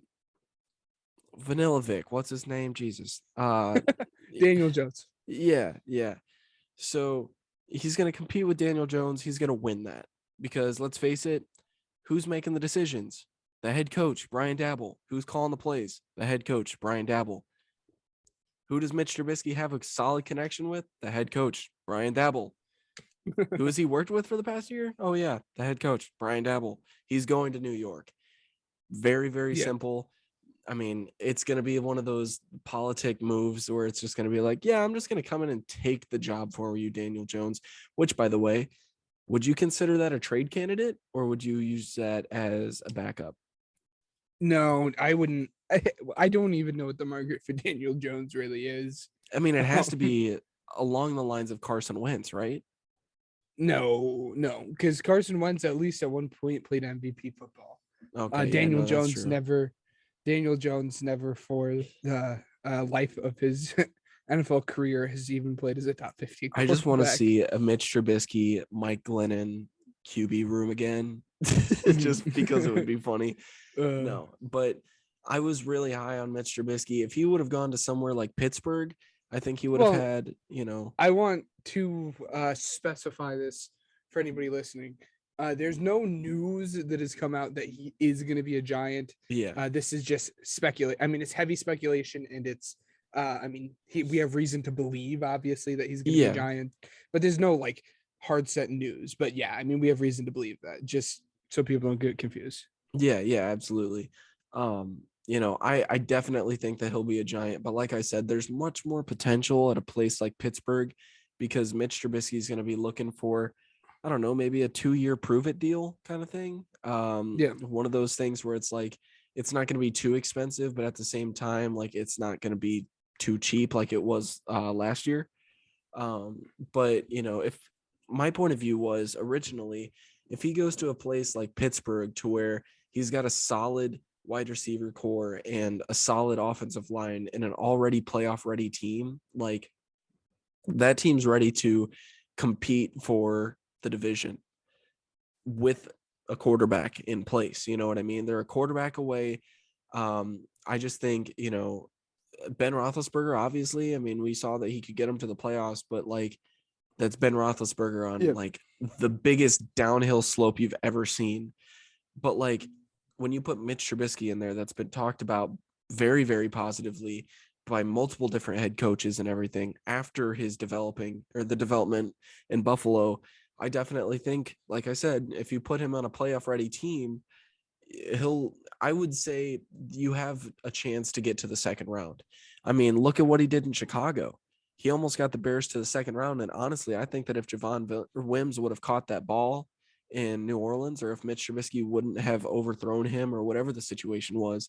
Vic. What's his name? Jesus. Daniel Jones. Yeah. So he's going to compete with Daniel Jones. He's going to win that because let's face it, who's making the decisions? The head coach, Brian Daboll. Who's calling the plays? The head coach, Brian Daboll. Who does Mitch Trubisky have a solid connection with? The head coach, Brian Daboll. Who has he worked with for the past year? Oh, yeah, the head coach, Brian Daboll. He's going to New York. Very, very simple. I mean, it's going to be one of those politic moves where it's just going to be like, yeah, I'm just going to come in and take the job for you, Daniel Jones, which, by the way, would you consider that a trade candidate or would you use that as a backup? No, I wouldn't. I don't even know what the market for Daniel Jones really is. I mean, it has to be along the lines of Carson Wentz, right? No, because Carson Wentz at least at one point played MVP football. Okay, Daniel Jones never. Daniel Jones never, for the life of his NFL career, has even played as a top 15. I just want to see a Mitch Trubisky, Mike Glennon QB room again, just because it would be funny. No, but I was really high on Mitch Trubisky. If he would have gone to somewhere like Pittsburgh, I think he would have had, I want to specify this for anybody listening. There's no news that has come out that he is going to be a Giant. Yeah. This is just speculate. I mean, it's heavy speculation, and it's. We have reason to believe, obviously, that he's going to be a Giant, but there's no like hard set news. But yeah, I mean, we have reason to believe that, just so people don't get confused. Yeah, absolutely. I definitely think that he'll be a Giant, but like I said, there's much more potential at a place like Pittsburgh because Mitch Trubisky is going to be looking for, I don't know, maybe a 2-year prove it deal kind of thing. Yeah. One of those things where it's like, it's not going to be too expensive, but at the same time, like it's not going to be too cheap like it was last year. But if my point of view was originally, if he goes to a place like Pittsburgh to where he's got a solid wide receiver core and a solid offensive line and an already playoff ready team, like that team's ready to compete for the division with a quarterback in place. You know what I mean? They're a quarterback away. I just think, Ben Roethlisberger, obviously, I mean, we saw that he could get him to the playoffs, but like that's Ben Roethlisberger on Yeah. like the biggest downhill slope you've ever seen. But like when you put Mitch Trubisky in there, that's been talked about very, very positively by multiple different head coaches and everything after his development in Buffalo. I definitely think, like I said, if you put him on a playoff ready team, I would say you have a chance to get to the second round. I mean, look at what he did in Chicago. He almost got the Bears to the second round. And honestly, I think that if Javon Wims would have caught that ball in New Orleans, or if Mitch Trubisky wouldn't have overthrown him or whatever the situation was,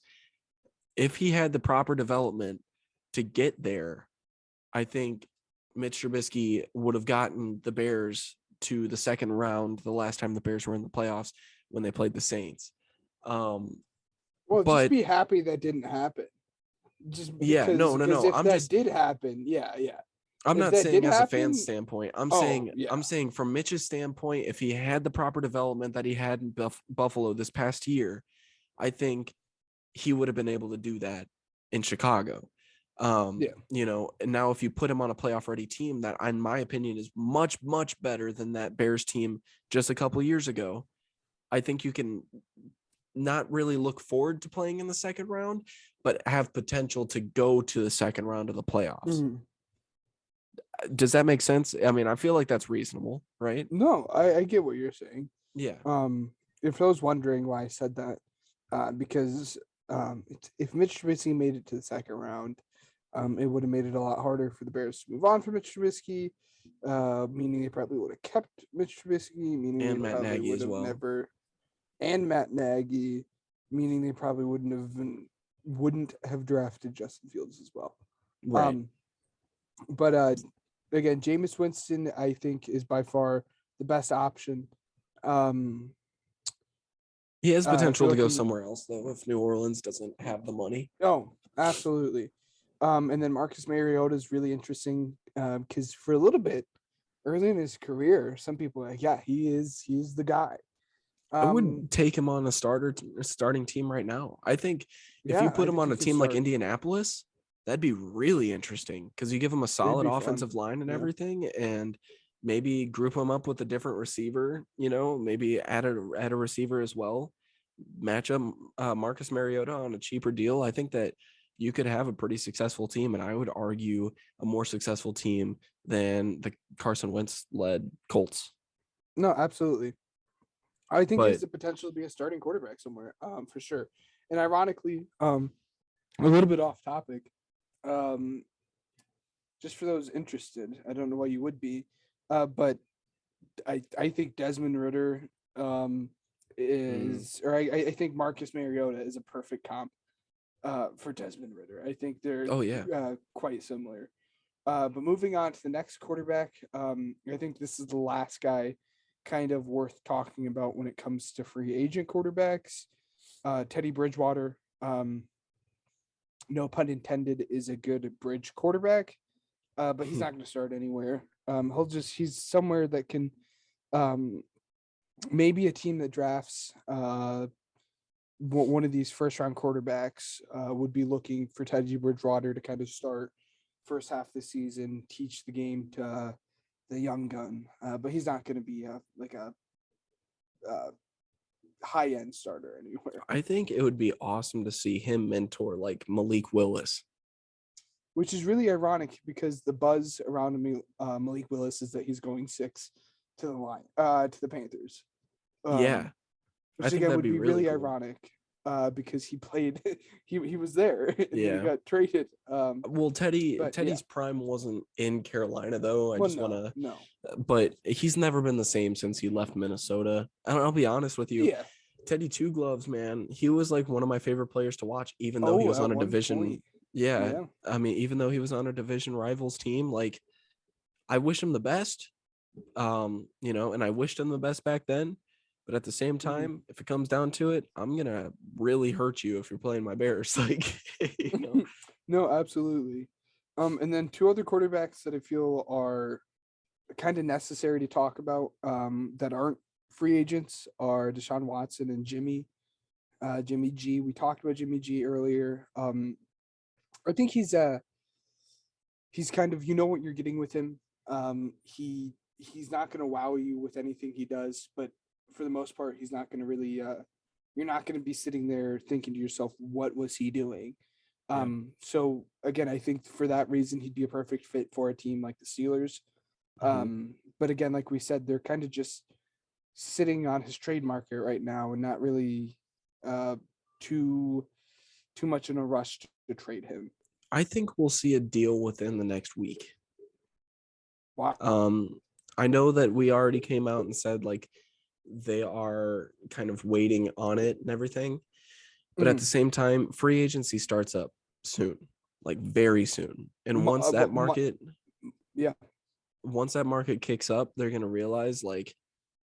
if he had the proper development to get there, I think Mitch Trubisky would have gotten the Bears to the second round the last time the Bears were in the playoffs when they played the Saints. Well, just But be happy that didn't happen. Just yeah, because no. if that did happen, yeah. I'm If not that did saying as a fan happen, standpoint. oh yeah, I'm saying from Mitch's standpoint, if he had the proper development that he had in Buffalo this past year, I think he would have been able to do that in Chicago. yeah. And now if you put him on a playoff ready team that, in my opinion, is much, much better than that Bears team just a couple years ago, I think you can not really look forward to playing in the second round, but have potential to go to the second round of the playoffs. Mhm. Does that make sense? I mean, I feel like that's reasonable, right? No, I get what you're saying. Yeah. If I was wondering why I said that, because if Mitch Trubisky made it to the second round, it would have made it a lot harder for the Bears to move on from Mitch Trubisky, meaning they probably would have kept Mitch Trubisky, meaning they And Matt probably Nagy would as have well. never, and Matt Nagy, meaning they probably wouldn't have drafted Justin Fields as well. Right. But again, Jameis Winston, I think, is by far the best option. He has If you're potential to go looking, somewhere else, though, if New Orleans doesn't have the money. oh, absolutely. And then Marcus Mariota is really interesting because for a little bit early in his career, some people are like, yeah, he's the guy. I would take him on a starting team right now. I think if you Yeah, I put him think on he a could team like start. Indianapolis, that'd be really interesting because you give him a It'd solid be fun. offensive line and Yeah. everything, and maybe group him up with a different receiver. Maybe add a receiver as well. Match up Marcus Mariota on a cheaper deal. I think that you could have a pretty successful team, and I would argue a more successful team than the Carson Wentz led Colts. No, absolutely. I think he has But the potential to be a starting quarterback somewhere, for sure. And ironically, a little bit off topic, um, just for those interested, I don't know why you would be, but I think Desmond Ritter I think Marcus Mariota is a perfect comp for Desmond Ritter. I think they're oh yeah, quite similar. But moving on to the next quarterback, I think this is the last guy kind of worth talking about when it comes to free agent quarterbacks. Teddy Bridgewater, no pun intended, is a good bridge quarterback, but he's not going to start anywhere. He's somewhere that can, maybe a team that drafts one of these first round quarterbacks would be looking for Teddy Bridgewater to kind of start first half of the season, teach the game to the young gun. But he's not going to be a high end starter anywhere. I think it would be awesome to see him mentor like Malik Willis. Which is really ironic because the buzz around Malik Willis is that he's going 6 to the Panthers. Yeah, I Which think again that'd would be be really really cool. ironic. because he played he was there and then he Yeah. got traded. Well, But yeah, Teddy's prime wasn't in Carolina though. I well, just want to, no, but he's never been the same since he left Minnesota. I'll be honest with you. yeah. Teddy Two Gloves, man, he was like one of my favorite players to watch, even though he Oh, was at on a one division. point, Yeah, yeah. I mean, even though he was on a division rivals team, like I wish him the best. And I wished him the best back then. But at the same Mhm. time, if it comes down to it, I'm gonna really hurt you if you're playing my Bears. Like, you know, No, absolutely. And then two other quarterbacks that I feel are kind of necessary to talk about that aren't free agents are Deshaun Watson and Jimmy G. We talked about Jimmy G earlier. I think he's kind of, you know what you're getting with him. He's not going to wow you with anything he does, but for the most part, he's not going to really. You're not going to be sitting there thinking to yourself, "What was he doing?" yeah. So again, I think for that reason, he'd be a perfect fit for a team like the Steelers. Mhm. But again, like we said, they're kind of just sitting on his trade market right now and not really uh, too too much in a rush to trade him. I think we'll see a deal within the next week. Wow. Um, I know that we already came out and said like they are kind of waiting on it and everything, but at the Mm. same time, free agency starts up soon, like very soon. And But yeah, once that market kicks up, they're gonna realize like,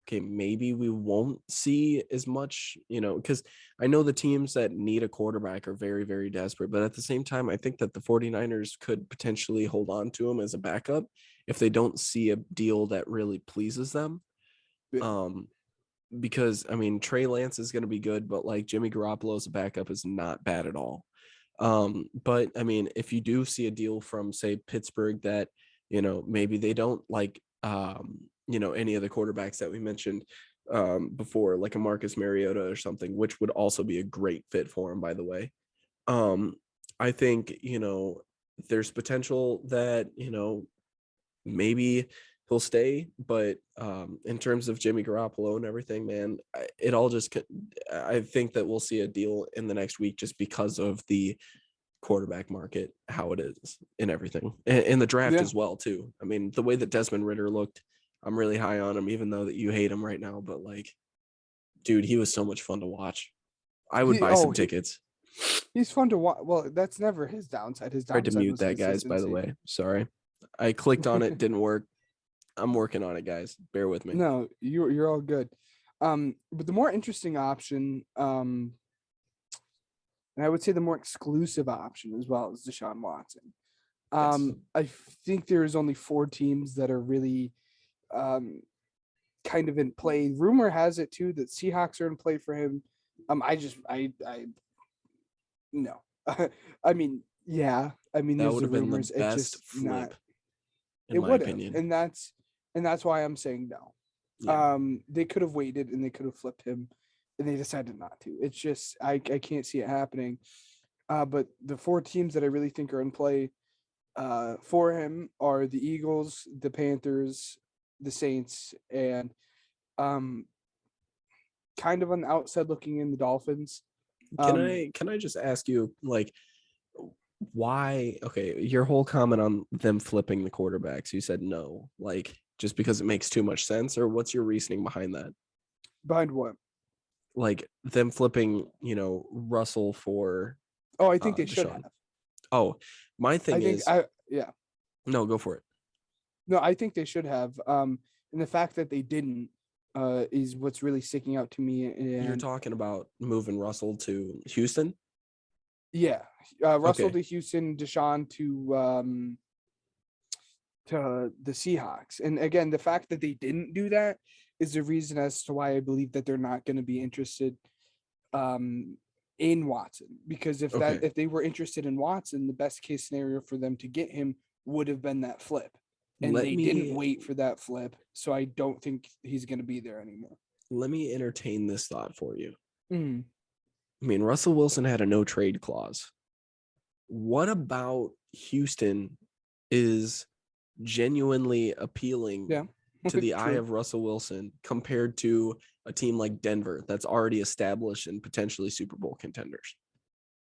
okay, maybe we won't see as much, because I know the teams that need a quarterback are very, very desperate. But at the same time, I think that the 49ers could potentially hold on to him as a backup if they don't see a deal that really pleases them. yeah, Um, because I mean, Trey Lance is going to be good, but like Jimmy Garoppolo as a backup is not bad at all. But I mean, if you do see a deal from say Pittsburgh that, maybe they don't like, any of the quarterbacks that we mentioned before, like a Marcus Mariota or something, which would also be a great fit for him, by the way. Um, I think, there's potential that, maybe he'll stay, but in terms of Jimmy Garoppolo and everything, man, it all just, I think that we'll see a deal in the next week just because of the quarterback market, how it is and everything, and the draft yeah. as well too. I mean, the way that Desmond Ritter looked, I'm really high on him, even though that you hate him right now. But like, dude, he was so much fun to watch. I would He buy oh some he tickets. he's fun to watch. Well, that's never his downside. His Tried to downside mute was that, guys, by the consistency. way. Sorry. I clicked on it, didn't work. I'm working on it, guys. Bear with me. No, you're all good. But the more interesting option, and I would say the more exclusive option as well is Deshaun Watson. Yes. I think there's only four teams that are really um kind of in play. Rumor has it too that Seahawks are in play for him. I no. I mean, yeah. I mean, That there's would the have been the rumors. It best just not. flip, in It my would have, opinion. and that's why I'm saying no. Yeah. They could have waited and they could have flipped him, and they decided not to. It's just I can't see it happening. But the four teams that I really think are in play for him are the Eagles, the Panthers, the Saints, and um, kind of on the outside looking in the Dolphins. Can Um, I can I just ask you like why, okay, your whole comment on them flipping the quarterbacks, you said no, like just because it makes too much sense, or what's your reasoning behind that? behind what? Like them flipping, Russell for Oh, I think they should Deshaun. have. Oh, my I thing think is, I yeah. no, go for it. No, I think they should have. And the fact that they didn't is what's really sticking out to me. You're And talking about moving Russell to Houston? yeah, Russell Okay. to Houston, Deshaun to the Seahawks. And again, the fact that they didn't do that is the reason as to why I believe that they're not going to be interested um, in Watson. Because Okay. if they were interested in Watson, the best case scenario for them to get him would have been that flip. And Let they didn't me wait for that flip, so I don't think he's going to be there anymore. let me entertain this thought for you. Mm, I mean, Russell Wilson had a no trade clause. What about Houston is genuinely appealing yeah, to the eye true. of Russell Wilson compared to a team like Denver that's already established and potentially Super Bowl contenders.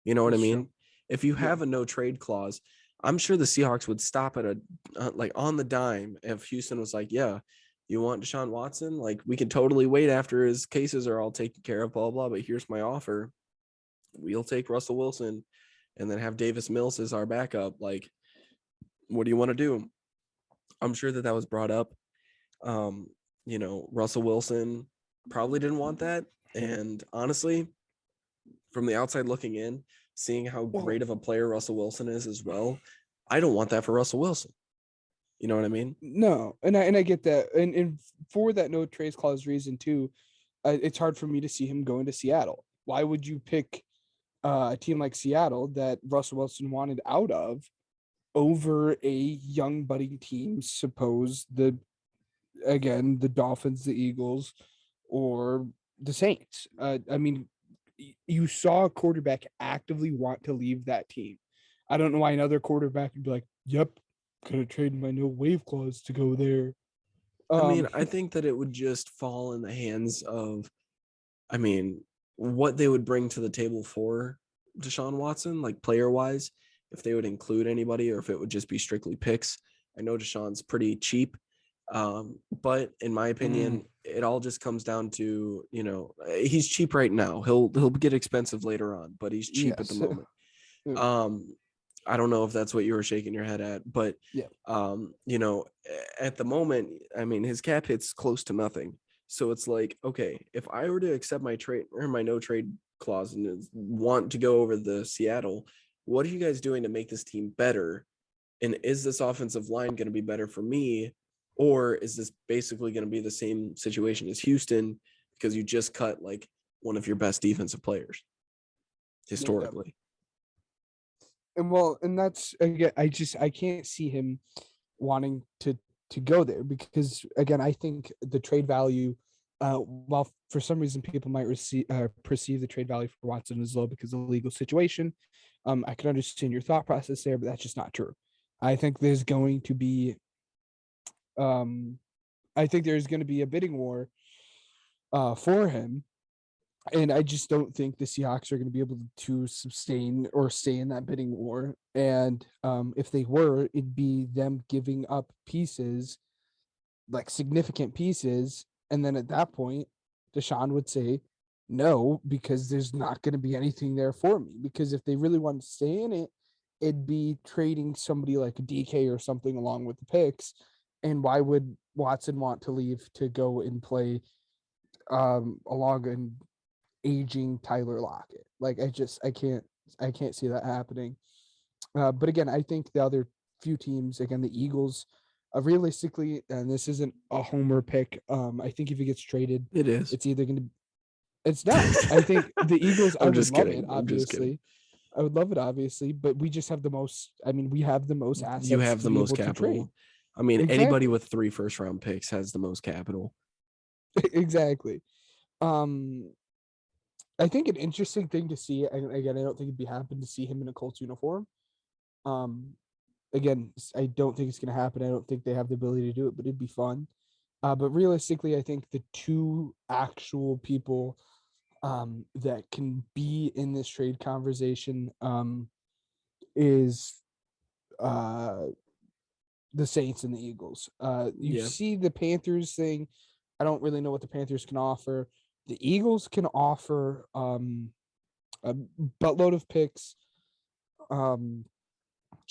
You know what I That's mean? true. If you Yeah. have a no trade clause, I'm sure the Seahawks would stop at like on the dime if Houston was like, yeah, you want Deshaun Watson? Like, we can totally wait after his cases are all taken care of, blah, blah, but here's my offer. We'll take Russell Wilson and then have Davis Mills as our backup. Like, what do you want to do? I'm sure that was brought up. Um, Russell Wilson probably didn't want that. And honestly, from the outside looking in, seeing how Well, great of a player Russell Wilson is as well, I don't want that for Russell Wilson. You know what I mean? no, and I get that, and for that no trades clause reason too, it's hard for me to see him going to Seattle. Why would you pick a team like Seattle that Russell Wilson wanted out of over a young budding team? Suppose the Dolphins, the Eagles, or the Saints. I mean, you saw a quarterback actively want to leave that team. I don't know why another quarterback would be like, "Yep, gonna trade my no wave clause to go there." I mean, Um, I think that it would just fall in the hands of, I mean, what they would bring to the table for Deshaun Watson, like player wise, if they would include anybody or if it would just be strictly picks. I know Deshaun's pretty cheap, but in my opinion, it all just comes down to, he's cheap right now. He'll get expensive later on, but he's cheap at the yes, moment. Um, I don't know if that's what you were shaking your head at, but yeah, at the moment, I mean, his cap hit's close to nothing. So it's like, okay, if I were to accept my trade or my no trade clause and want to go over the Seattle, what are you guys doing to make this team better? And is this offensive line going to be better for me? Or is this basically going to be the same situation as Houston because you just cut like one of your best defensive players yeah. historically? And that's again, I can't see him wanting to go there because again, I think the trade value, while for some reason people might perceive the trade value for Watson as low because of the legal situation, I can understand your thought process there, but that's just not true. I think there's going to be, um, I think there's going to be a bidding war, for him, and I just don't think the Seahawks are going to be able to sustain or stay in that bidding war. And if they were, it'd be them giving up pieces, like significant pieces, and then at that point, Deshaun would say no because there's not going to be anything there for me. Because if they really want to stay in it, it'd be trading somebody like a DK or something along with the picks. And why would Watson want to leave to go and play along an aging Tyler Lockett? Like I can't see that happening. But again, I think the other few teams, again, the Eagles, realistically, and this isn't a homer pick. I think if he gets traded, It is. it's either going to. It's not. I think the Eagles. I I'm would just love it. kidding. I'm just kidding. Obviously, I would love it. Obviously, but we just have the most. I mean, we have the most You assets have to the be most able to trade. capital. I mean, anybody Exactly. with 3 first-round picks has the most capital. Exactly. Um, I think an interesting thing to see, and again, I don't think it'd be happen to see him in a Colts uniform. Um, again, I don't think it's going to happen. I don't think they have the ability to do it, but it'd be fun. But realistically, I think the two actual people that can be in this trade conversation is uh, the Saints and the Eagles. You Yeah. see the Panthers thing. I don't really know what the Panthers can offer. The Eagles can offer a buttload of picks, um,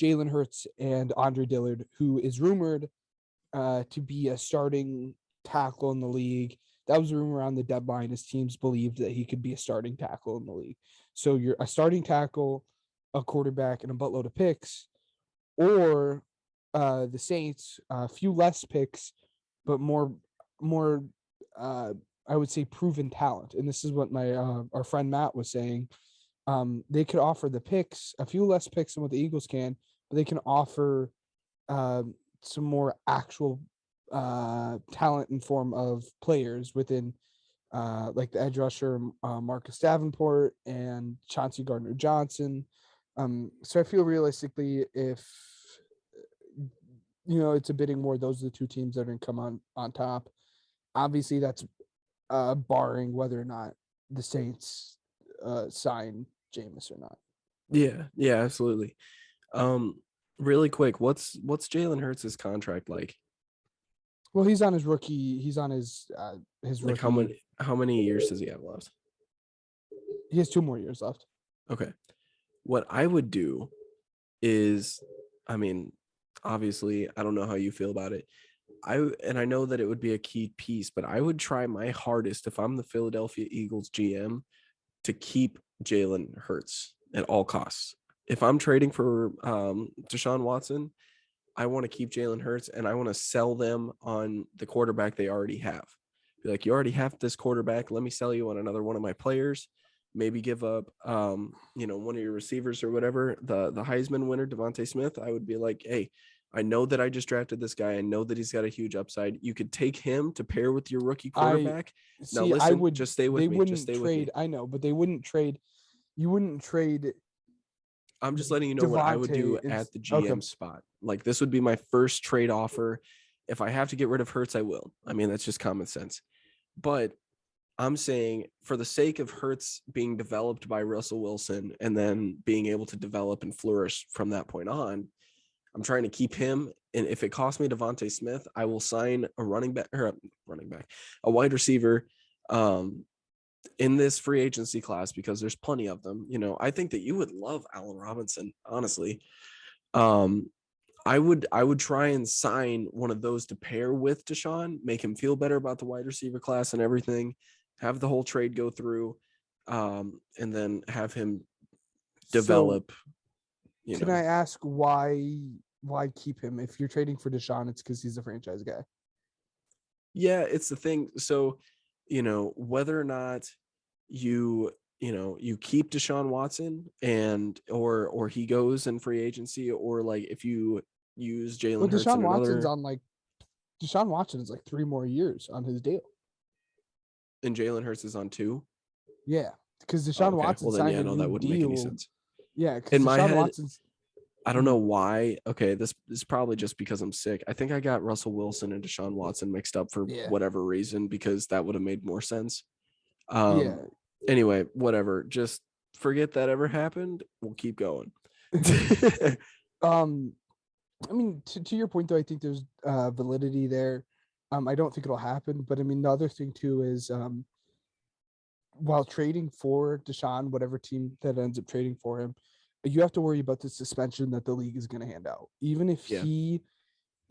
Jalen Hurts and Andre Dillard, who is rumored to be a starting tackle in the league. That was a rumor around the deadline as teams believed that he could be a starting tackle in the league. So you're a starting tackle, a quarterback, and a buttload of picks, or the Saints, a few less picks, but more I would say proven talent. And this is what my our friend Matt was saying. They could offer the picks, a few less picks than what the Eagles can, but they can offer some more actual talent in form of players within like the edge rusher Marcus Davenport and Chauncey Gardner Johnson. So I feel realistically, if it's a bidding war, those are the two teams that are going to come on top. Obviously, that's barring whether or not the Saints sign Jameis or not. Yeah, absolutely. Really quick, what's Jalen Hurts' contract like? Well, he's on his rookie. He's on his Like rookie. how many years does he have left? He has 2 more years left. Okay. What I would do is, I mean, obviously, I don't know how you feel about it. I know that it would be a key piece, but I would try my hardest if I'm the Philadelphia Eagles GM to keep Jalen Hurts at all costs. If I'm trading for Deshaun Watson, I want to keep Jalen Hurts and I want to sell them on the quarterback they already have. Be like, you already have this quarterback. Let me sell you on another one of my players. Maybe give up, one of your receivers or whatever. The Heisman winner, Devontae Smith. I would be like, hey, I know that I just drafted this guy. I know that he's got a huge upside. You could take him to pair with your rookie I quarterback. Now see. I listen, would. just stay They with me. Just wouldn't stay with trade. me. I know, but they wouldn't trade. You wouldn't trade I'm just letting you know what I would do Devontae. at the Okay. GM spot. Like this would be my first trade offer. If I have to get rid of Hurts, I will. I mean, that's just common sense. But I'm saying for the sake of Hurts being developed by Russell Wilson and then being able to develop and flourish from that point on, I'm trying to keep him. And if it costs me Devontae Smith, I will sign a a wide receiver in this free agency class because there's plenty of them. I think that you would love Allen Robinson, honestly. I would try and sign one of those to pair with Deshaun, make him feel better about the wide receiver class and everything, have the whole trade go through, and then have him So develop. can I ask why keep him? If you're trading for Deshaun, it's because he's a franchise guy. Yeah, it's the thing. So, whether or not you keep Deshaun Watson or he goes in free agency, or like if you use Well, Jalen Hurts in another. Deshaun Watson is like 3 more years on his deal. And Jalen Hurts is on 2. Yeah, because Oh, Deshaun okay. Watson Well then, signed yeah, a no, new that wouldn't make any deal. sense. Yeah, because In my Deshaun head, Watson's. I don't know why. Okay, this is probably just because I'm sick. I think I got Russell Wilson and Deshaun Watson mixed up for Yeah, whatever reason because that would have made more sense. yeah. Anyway, whatever. Just forget that ever happened. We'll keep going. um, I mean, to your point though, I think there's validity there. I don't think it'll happen, but I mean, the other thing too is while trading for Deshaun, whatever team that ends up trading for him, you have to worry about the suspension that the league is going to hand out. Yeah.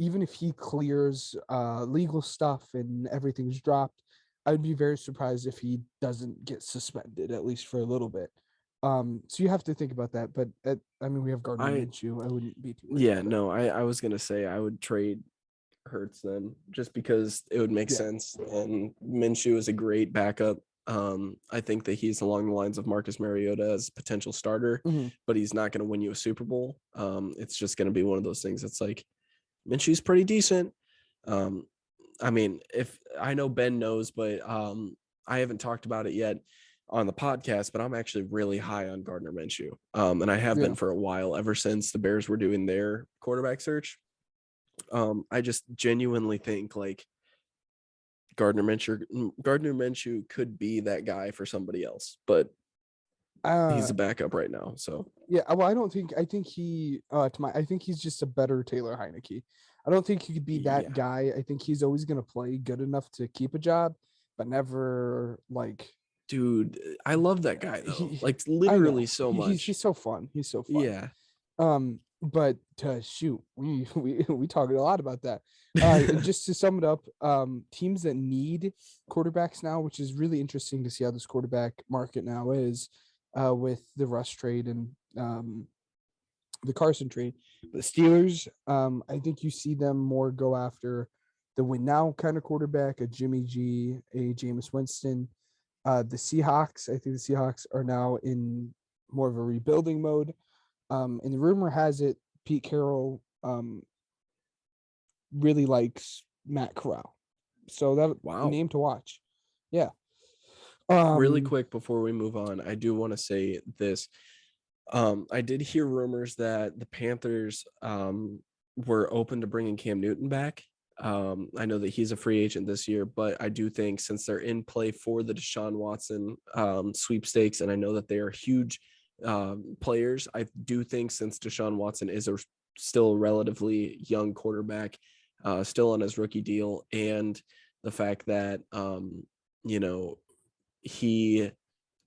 Even if he clears legal stuff and everything's dropped, I'd be very surprised if he doesn't get suspended at least for a little bit. So you have to think about that. But I mean, we have Gardner I Minshew. I wouldn't be too worried yeah, about it. no, I was gonna say I would trade Hurts then just because it would make Yeah. sense. And Minshew is a great backup. I think that he's along the lines of Marcus Mariota as potential starter, Mhm. but he's not going to win you a Super Bowl. It's just going to be one of those things that's like Minshew's pretty decent. Um, I mean, if I know Ben knows, but I haven't talked about it yet on the podcast, but I'm actually really high on Gardner Minshew. And I have been Yeah. for a while, ever since the Bears were doing their quarterback search. I just genuinely think like Gardner Minshew could be that guy for somebody else, but he's Uh, a backup right now. So yeah. Well, I think I think he's just a better Taylor Heineke. I don't think he could be that yeah, guy. I think he's always going to play good enough to keep a job, but never like dude, I love that guy though. he. Like I literally know so much. he's so fun. He's so fun. Yeah. But shoot, we talked a lot about that. And just to sum it up, teams that need quarterbacks now, which is really interesting to see how this quarterback market now is, with the Russ trade and the Carson trade. The Steelers, I think you see them more go after the win now kind of quarterback, a Jimmy G, a Jameis Winston. The Seahawks, I think the Seahawks are now in more of a rebuilding mode. And the rumor has it Pete Carroll really likes Matt Corral. So that a Wow. name to watch. Yeah. Really Um quick before we move on, I do want to say this. I did hear rumors that the Panthers were open to bringing Cam Newton back. I know that he's a free agent this year, but I do think since they're in play for the Deshaun Watson sweepstakes, and I know that they are huge players, I do think since Deshaun Watson is still a relatively young quarterback, still on his rookie deal, and the fact that you know he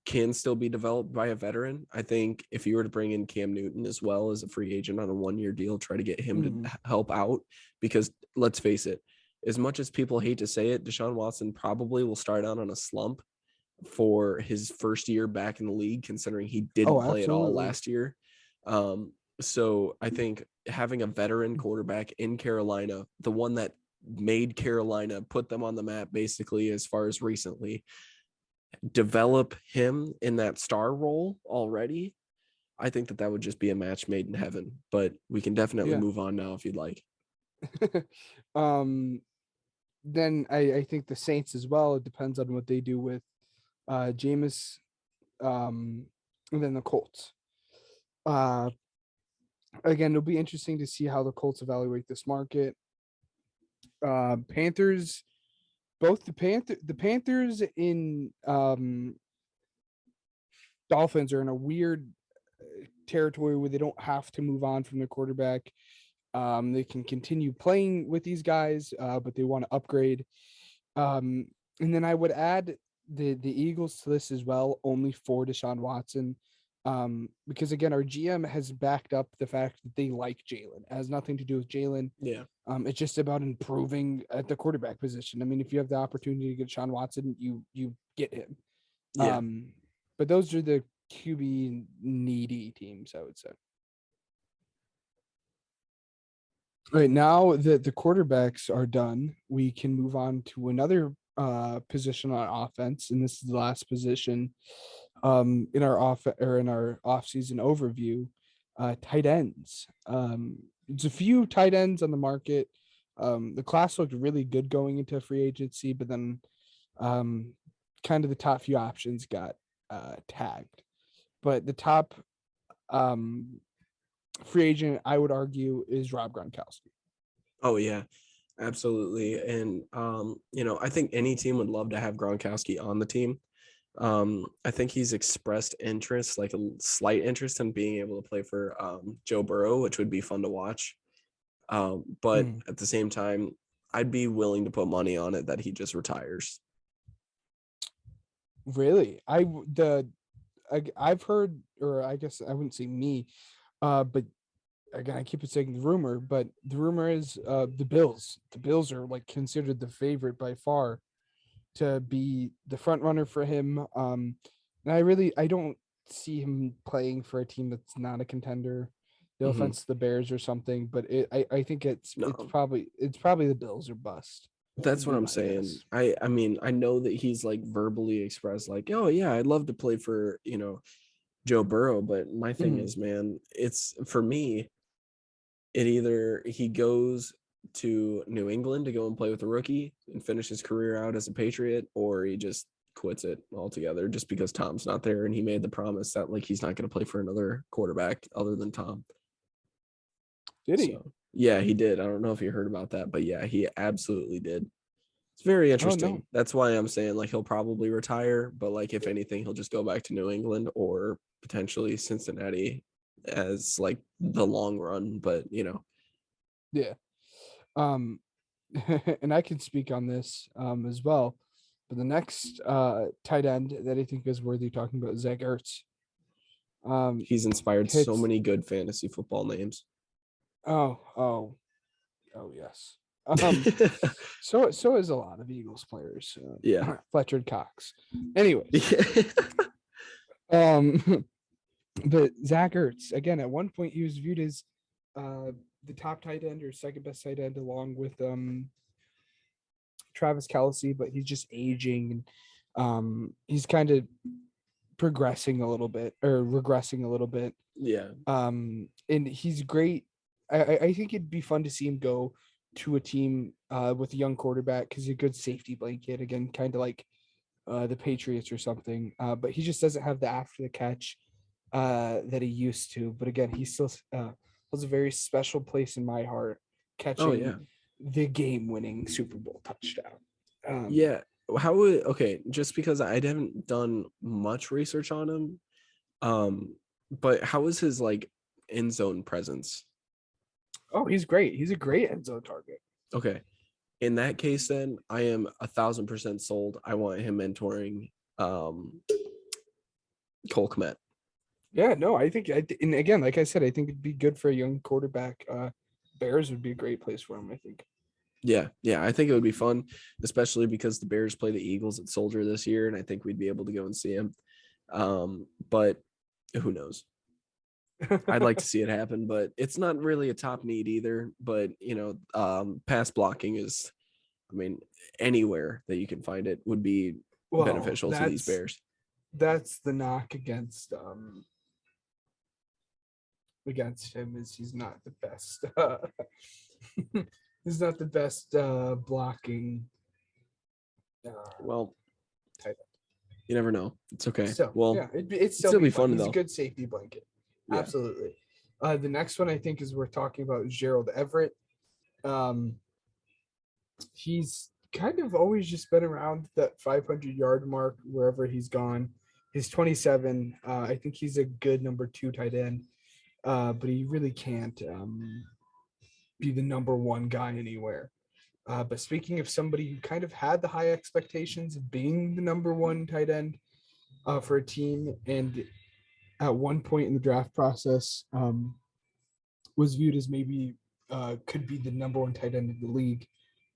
can still be developed by a veteran. I think if you were to bring in Cam Newton as well as a free agent on a 1-year deal, try to get him to help out, because let's face it, as much as people hate to say it, Deshaun Watson probably will start out on a slump for his first year back in the league, considering he didn't Oh, play at all absolutely. last year. So I think having a veteran quarterback in Carolina, the one that made Carolina, put them on the map basically as far as recently, develop him in that star role already, I think that would just be a match made in heaven. But we can definitely Yeah. move on now if you'd like. um, then I think the Saints as well. It depends on what they do with Jameis, and then the Colts. Uh, Again, it'll be interesting to see how the Colts evaluate this market. Panthers, both the Panthers in Dolphins are in a weird territory where they don't have to move on from their quarterback. They can continue playing with these guys, but they want to upgrade. And then I would add the Eagles to this as well, only for Deshaun Watson. Because again, our GM has backed up the fact that they like Jalen. It has nothing to do with Jalen. Yeah. It's just about improving at the quarterback position. I mean, if you have the opportunity to get Deshaun Watson, you get him. Yeah. Um, but those are the QB needy teams, I would say. Right now that the quarterbacks are done, we can move on to another position on offense, and this is the last position in our off-season overview, tight ends. There's a few tight ends on the market. The class looked really good going into free agency, but then um, kind of the top few options got tagged. But the top um, free agent, I would argue, is Rob Gronkowski. Oh yeah, absolutely. And I think any team would love to have Gronkowski on the team. I think he's expressed interest, like a slight interest in being able to play for Joe Burrow, which would be fun to watch. But Mm. at the same time, I'd be willing to put money on it that he just retires. Really, I've heard, or I guess I wouldn't say me, but again, I keep saying the rumor, but the rumor is the Bills. The Bills are like considered the favorite by far to be the front runner for him. And I don't see him playing for a team that's not a contender. No Mm-hmm. offense to the Bears or something, but I think No, it's probably the Bills or bust that's would what be I'm my saying. guess. I mean, I know that he's like verbally expressed like, "Oh yeah, I'd love to play for, Joe Burrow," but my thing Mhm. is, man, it's for me, it either he goes to New England to go and play with a rookie and finish his career out as a Patriot, or he just quits it altogether just because Tom's not there and he made the promise that like he's not going to play for another quarterback other than Tom. Did he? So yeah, he did. I don't know if you heard about that, but yeah, he absolutely did. It's very Oh no. interesting. That's why I'm saying like he'll probably retire, but like if anything, he'll just go back to New England or potentially Cincinnati as like the long run. But Yeah. Um, and I can speak on this as well. But the next tight end that I think is worthy talking about is Zach Ertz. Um, he's inspired so hits. many good fantasy football names. Oh, oh, oh, yes. Um, so is a lot of Eagles players. Yeah. Fletcher Cox. Anyways, Yeah. um, but Zach Ertz again. At one point, he was viewed as the top tight end or second best tight end, along with Travis Kelsey. But he's just aging, and he's kind of progressing a little bit or regressing a little bit. Yeah. And he's great. I think it'd be fun to see him go to a team with a young quarterback because he's a good safety blanket again, kind of like the Patriots or something. But he just doesn't have the after the catch that he used to. But again, he still has a very special place in my heart, Oh catching yeah. the game-winning Super Bowl touchdown. Yeah. How would okay? Just because I haven't done much research on him, but how is his like end zone presence? Oh, he's great. He's a great end zone target. Okay. In that case, then I am 1,000% sold. I want him mentoring Cole Kmet. Yeah, no, and again, like I said, I think it'd be good for a young quarterback. Bears would be a great place for him, I think. Yeah, I think it would be fun, especially because the Bears play the Eagles at Soldier this year, and I think we'd be able to go and see him. But who knows? I'd like to see it happen, but it's not really a top need either. But pass blocking is, I mean, anywhere that you can find it would be Well, beneficial to these Bears. that's the knock against him is he's not the best. He's not the best blocking. Well, Tight end. you never know. It's okay. So Well, yeah, it'd still be fun He's though. a good safety blanket. Yeah. Absolutely. The next one I think is we're talking about Gerald Everett. He's kind of always just been around that 500-yard mark wherever he's gone. He's 27. I think he's a good number 2 tight end, but he really can't be the number 1 guy anywhere. But speaking of somebody who kind of had the high expectations of being the number 1 tight end for a team, and at one point in the draft process was viewed as maybe could be the number 1 tight end in the league,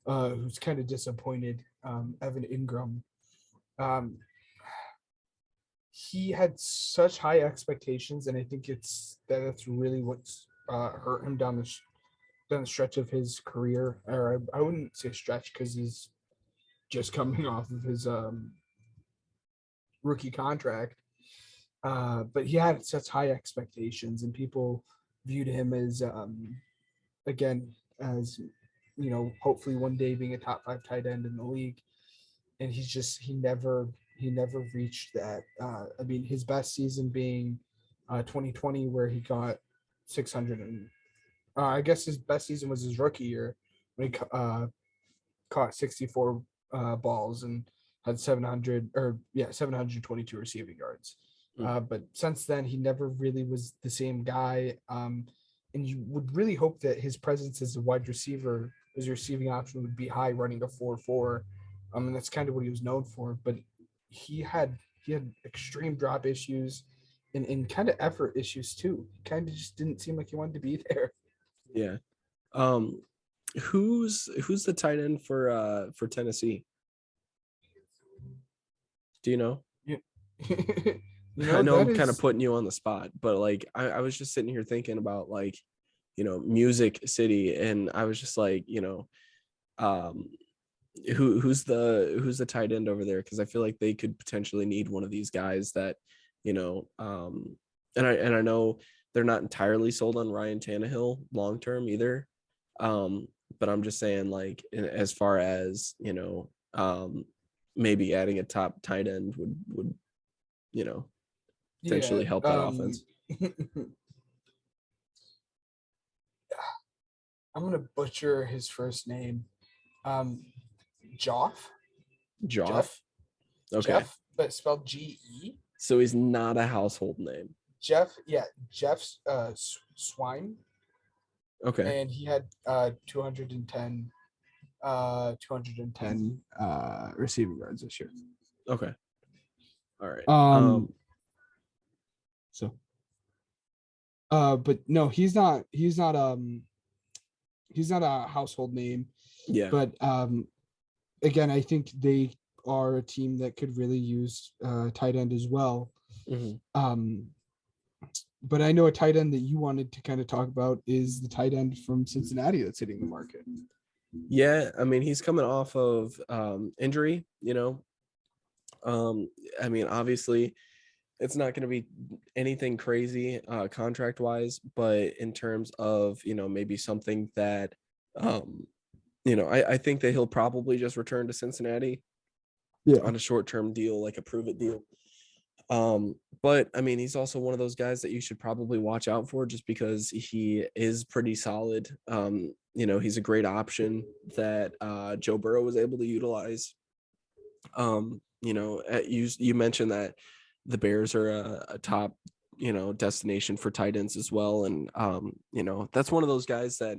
who's kind of disappointed, Evan Ingram. He had such high expectations, and I think that's really what's hurt him down the stretch of his career. Or I wouldn't say stretch because he's just coming off of his rookie contract. But he had such high expectations, and people viewed him as, again, as hopefully one day being a top 5 tight end in the league. And he never reached that. I mean, his best season being 2020, where he got 600, and I guess his best season was his rookie year when he caught 64 balls and had 722 receiving yards. But since then, he never really was the same guy. And you would really hope that his presence as a wide receiver, as a receiving option, would be high, running a 4.4. And that's kind of what he was known for. But he had extreme drop issues and kind of effort issues too. He kind of just didn't seem like he wanted to be there. Yeah. Who's the tight end for Tennessee? Do you know? Yeah. I know I'm kind of putting you on the spot, but like I was just sitting here thinking about like, Music City, and I was just like, who's the tight end over there? Because I feel like they could potentially need one of these guys that, and I know they're not entirely sold on Ryan Tannehill long term either. But I'm just saying, like, as far as maybe adding a top tight end would potentially help that offense. I'm gonna butcher his first name. Joff. Jeff. Okay. Jeff, but spelled G-E. So he's not a household name. Jeff Swine. Okay. And he had 210 receiving yards this year. Okay. All right. But no, he's not a household name. Yeah. But again, I think they are a team that could really use tight end as well. Mm-hmm. But I know a tight end that you wanted to kind of talk about is the tight end from Cincinnati that's hitting the market. Yeah, I mean, he's coming off of injury, I mean, obviously it's not going to be anything crazy contract wise, but in terms of, maybe something that, I think that he'll probably just return to Cincinnati on a short-term deal, like a prove it deal. But I mean, he's also one of those guys that you should probably watch out for just because he is pretty solid. He's a great option that Joe Burrow was able to utilize. You mentioned that the Bears are a top, destination for tight ends as well. And, that's one of those guys that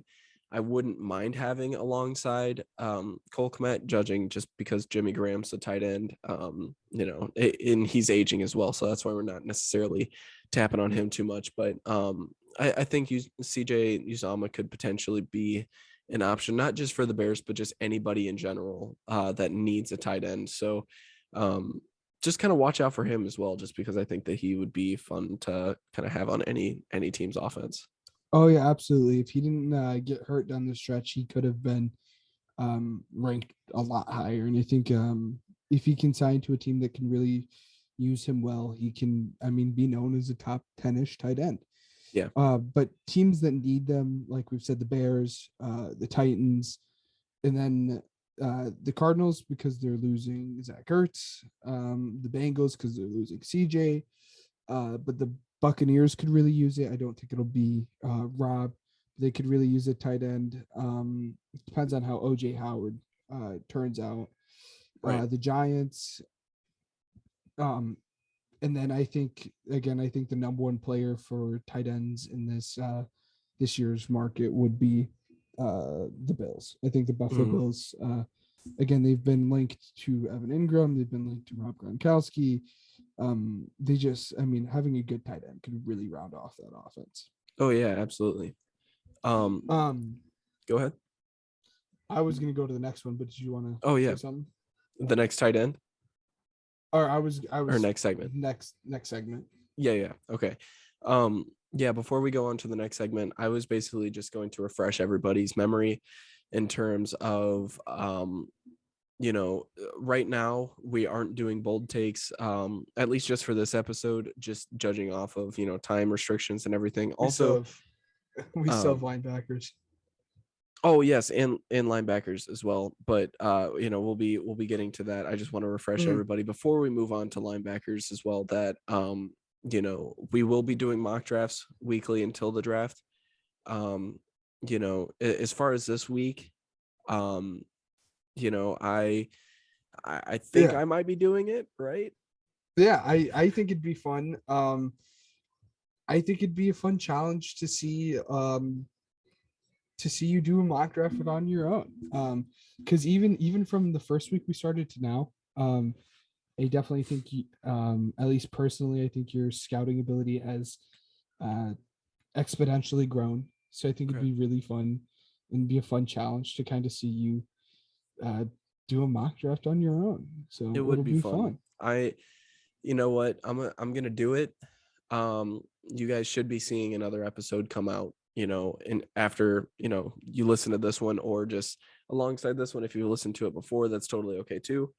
I wouldn't mind having alongside Cole Kmet, judging just because Jimmy Graham's a tight end, and he's aging as well. So that's why we're not necessarily tapping on him too much. But I think CJ Uzama could potentially be an option, not just for the Bears, but just anybody in general that needs a tight end. So just kind of watch out for him as well, just because I think that he would be fun to kind of have on any team's offense. Oh yeah, absolutely. If he didn't get hurt down the stretch, he could have been ranked a lot higher. And I think if he can sign to a team that can really use him well, he can, be known as a top 10-ish tight end. Yeah. But teams that need them, like we've said, the Bears, the Titans, and then the Cardinals because they're losing Zach Ertz, the Bengals because they're losing CJ, but the Buccaneers could really use it. I don't think it'll be Rob. They could really use a tight end. It depends on how OJ Howard turns out. Right. The Giants. And then I think the number one player for tight ends in this year's market would be the Bills. I think the Buffalo Bills. Again, they've been linked to Evan Ingram. They've been linked to Rob Gronkowski. They just, having a good tight end could really round off that offense. Oh yeah, absolutely. Go ahead. I was gonna go to the next one, but did you want to? Oh yeah, say something? The next tight end. Or I was. Or next segment. Next segment. Yeah. Okay. Before we go on to the next segment, I was basically just going to refresh everybody's memory in terms of right now we aren't doing bold takes, at least just for this episode, just judging off of time restrictions and everything. Also, we still have linebackers. Oh yes, and linebackers as well. But we'll be getting to that. I just want to refresh everybody before we move on to linebackers as well that we will be doing mock drafts weekly until the draft. As far as this week, I think I might be doing it, right? Yeah, I think it'd be fun. I think it'd be a fun challenge to see you do a mock draft on your own. Because even from the first week we started to now, I definitely think at least personally, I think your scouting ability has exponentially grown. So I think it'd be really fun and be a fun challenge to kind of see you do a mock draft on your own. So it would be fun. You know what? I'm gonna do it. You guys should be seeing another episode come out, and after, you listen to this one, or just alongside this one. If you listened to it before, that's totally okay too.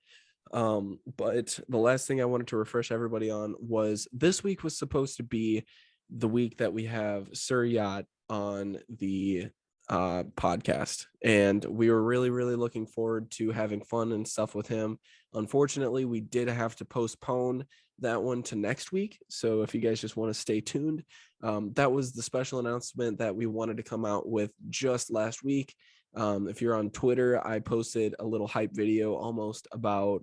But the last thing I wanted to refresh everybody on was this week was supposed to be the week that we have Sir Yacht on the podcast, and we were really, really looking forward to having fun and stuff with him. Unfortunately, we did have to postpone that one to next week. So if you guys just want to stay tuned, that was the special announcement that we wanted to come out with just last week. If you're on Twitter, I posted a little hype video almost about,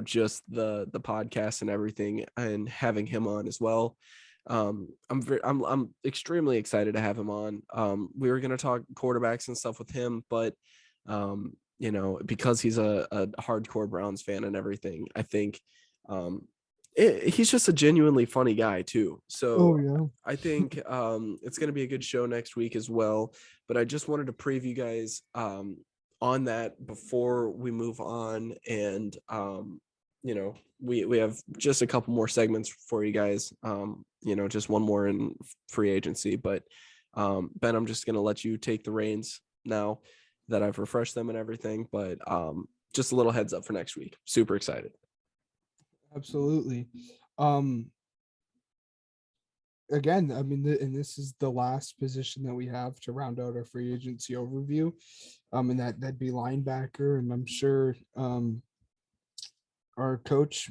just the podcast and everything, and having him on as well. I'm extremely excited to have him on. We were going to talk quarterbacks and stuff with him, but, because he's a hardcore Browns fan and everything, I think, he's just a genuinely funny guy too. So I think it's going to be a good show next week as well. But I just wanted to preview guys on that before we move on. And, we have just a couple more segments for you guys, just one more in free agency. But Ben, I'm just going to let you take the reins now that I've refreshed them and everything. But just a little heads up for next week. Super excited. Absolutely. Again, and this is the last position that we have to round out our free agency overview. And that'd be linebacker. And I'm sure our coach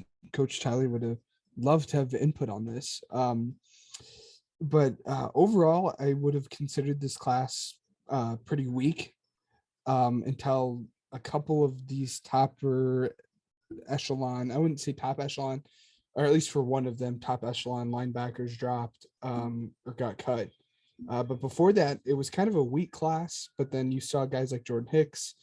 Tyler would have loved to have input on this. But overall, I would have considered this class pretty weak until a couple of these topper echelon, I wouldn't say top echelon, or at least for one of them, top echelon linebackers dropped or got cut. But before that, it was kind of a weak class. But then you saw guys like Jordan Hicks,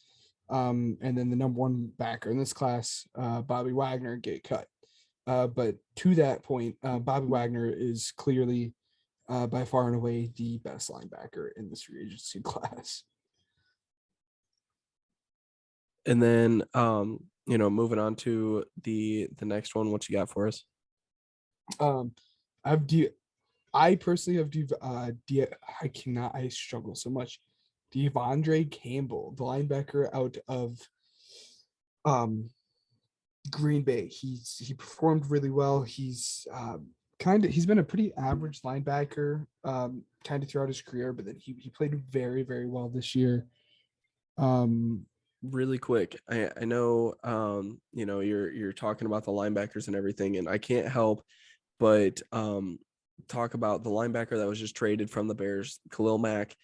and then the number one backer in this class, Bobby Wagner, get cut. But to that point, Bobby Wagner is clearly by far and away the best linebacker in this free agency class. And then, moving on to the next one, what you got for us? I personally have I struggle so much. Devondre Campbell, the linebacker out of Green Bay. He performed really well. He's he's been a pretty average linebacker kind of throughout his career, but then he played very, very well this year. Really quick, I know you're talking about the linebackers and everything, and I can't help but talk about the linebacker that was just traded from the Bears, Khalil Mack.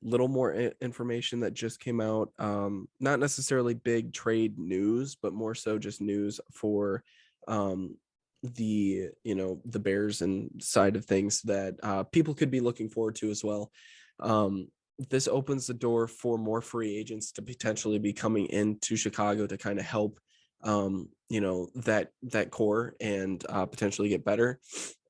Little more information that just came out, not necessarily big trade news, but more so just news for the Bears and side of things that people could be looking forward to as well. This opens the door for more free agents to potentially be coming into Chicago to kind of help that core and potentially get better.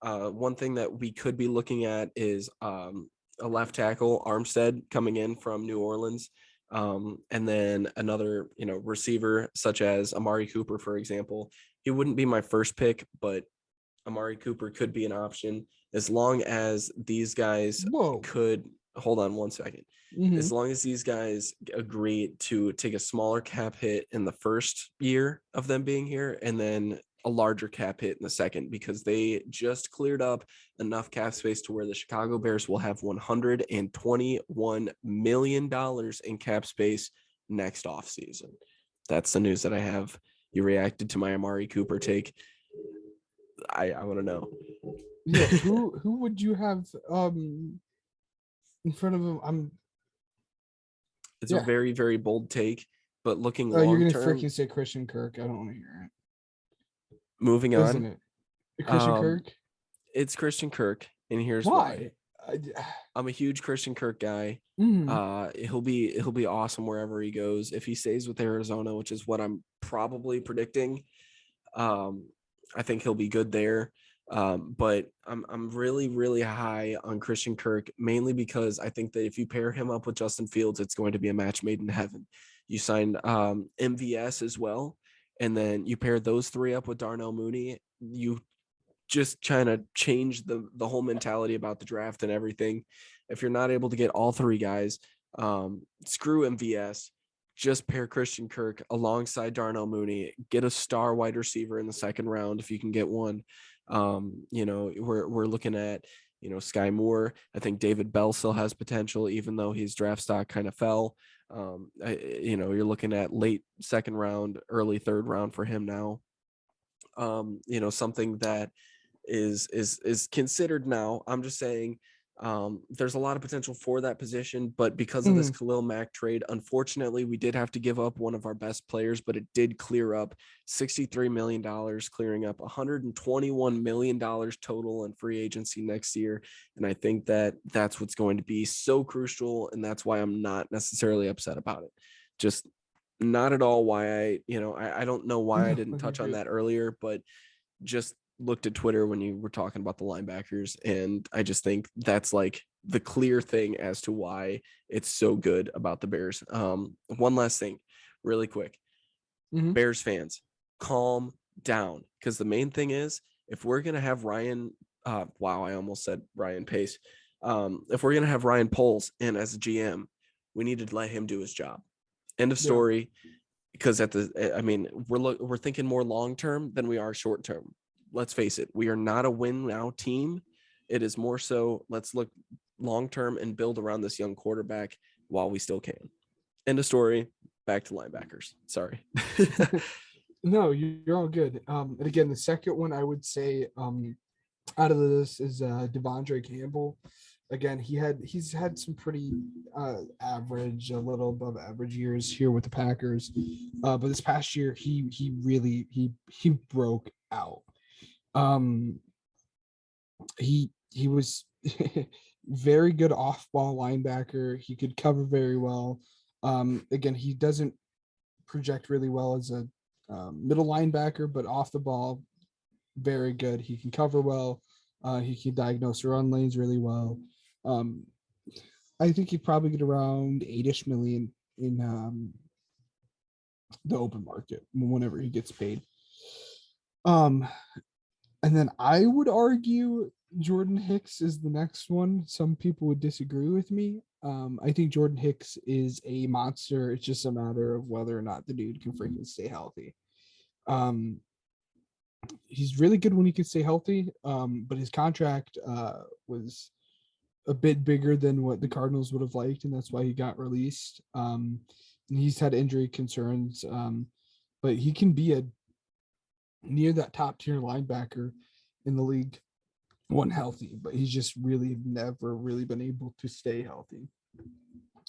One thing that we could be looking at is a left tackle, Armstead, coming in from New Orleans. And then another, receiver such as Amari Cooper, for example. He wouldn't be my first pick, but Amari Cooper could be an option as long as these guys could hold on one second. Mm-hmm. As long as these guys agree to take a smaller cap hit in the first year of them being here and then a larger cap hit in the second, because they just cleared up enough cap space to where the Chicago Bears will have $121 million in cap space next offseason. That's the news that I have. You reacted to my Amari Cooper take. I want to know. Yeah, who would you have in front of him? It's a very, very bold take, but looking long you're gonna term, freaking say Christian Kirk. I don't want to hear it. Moving on, isn't it? Christian Kirk? It's Christian Kirk, and here's why. I'm a huge Christian Kirk guy. He'll be awesome wherever he goes. If he stays with Arizona, which is what I'm probably predicting, I think he'll be good there. But I'm really, really high on Christian Kirk, mainly because I think that if you pair him up with Justin Fields, it's going to be a match made in heaven. You signed MVS as well, and then you pair those three up with Darnell Mooney. You just kind of change the whole mentality about the draft and everything. If you're not able to get all three guys, screw MVS. Just pair Christian Kirk alongside Darnell Mooney. Get a star wide receiver in the second round if you can get one. We're looking at Sky Moore. I think David Bell still has potential, even though his draft stock kind of fell. You're looking at late second round, early third round for him now. Something that is considered now. I'm just saying there's a lot of potential for that position, but because of this Khalil Mack trade, unfortunately, we did have to give up one of our best players, but it did clear up $63 million, clearing up $121 million total in free agency next year. And I think that that's what's going to be so crucial. And that's why I'm not necessarily upset about it. Just not at all why I don't know why I didn't touch on that earlier, but just looked at Twitter when you were talking about the linebackers, and I just think that's like the clear thing as to why it's so good about the Bears. One last thing really quick. Bears fans, calm down, because the main thing is, if we're going to have Ryan I almost said Ryan Pace. If we're going to have Ryan Poles in as a GM, we need to let him do his job. End of story. Because we're thinking more long term than we are short term. Let's face it, we are not a win now team. It is more so let's look long term and build around this young quarterback while we still can. End of story. Back to linebackers. Sorry. No, you're all good. And again, the second one I would say out of this is Devondre Campbell. again, he's had some pretty average, a little above average years here with the Packers, but this past year he really he broke out. Um, he was very good off ball linebacker. He could cover very well. Again, he doesn't project really well as a middle linebacker, but off the ball, very good. He can cover well. He can diagnose run lanes really well. Um, I think he'd probably get around 8-ish million in the open market whenever he gets paid. Um, and then I would argue Jordan Hicks is the next one. Some people would disagree with me. I think Jordan Hicks is a monster. It's just a matter of whether or not the dude can freaking stay healthy. Um, he's really good when he can stay healthy, but his contract was a bit bigger than what the Cardinals would have liked, and that's why he got released. And he's had injury concerns, but he can be a near that top tier linebacker in the league when healthy, but he's just really never really been able to stay healthy.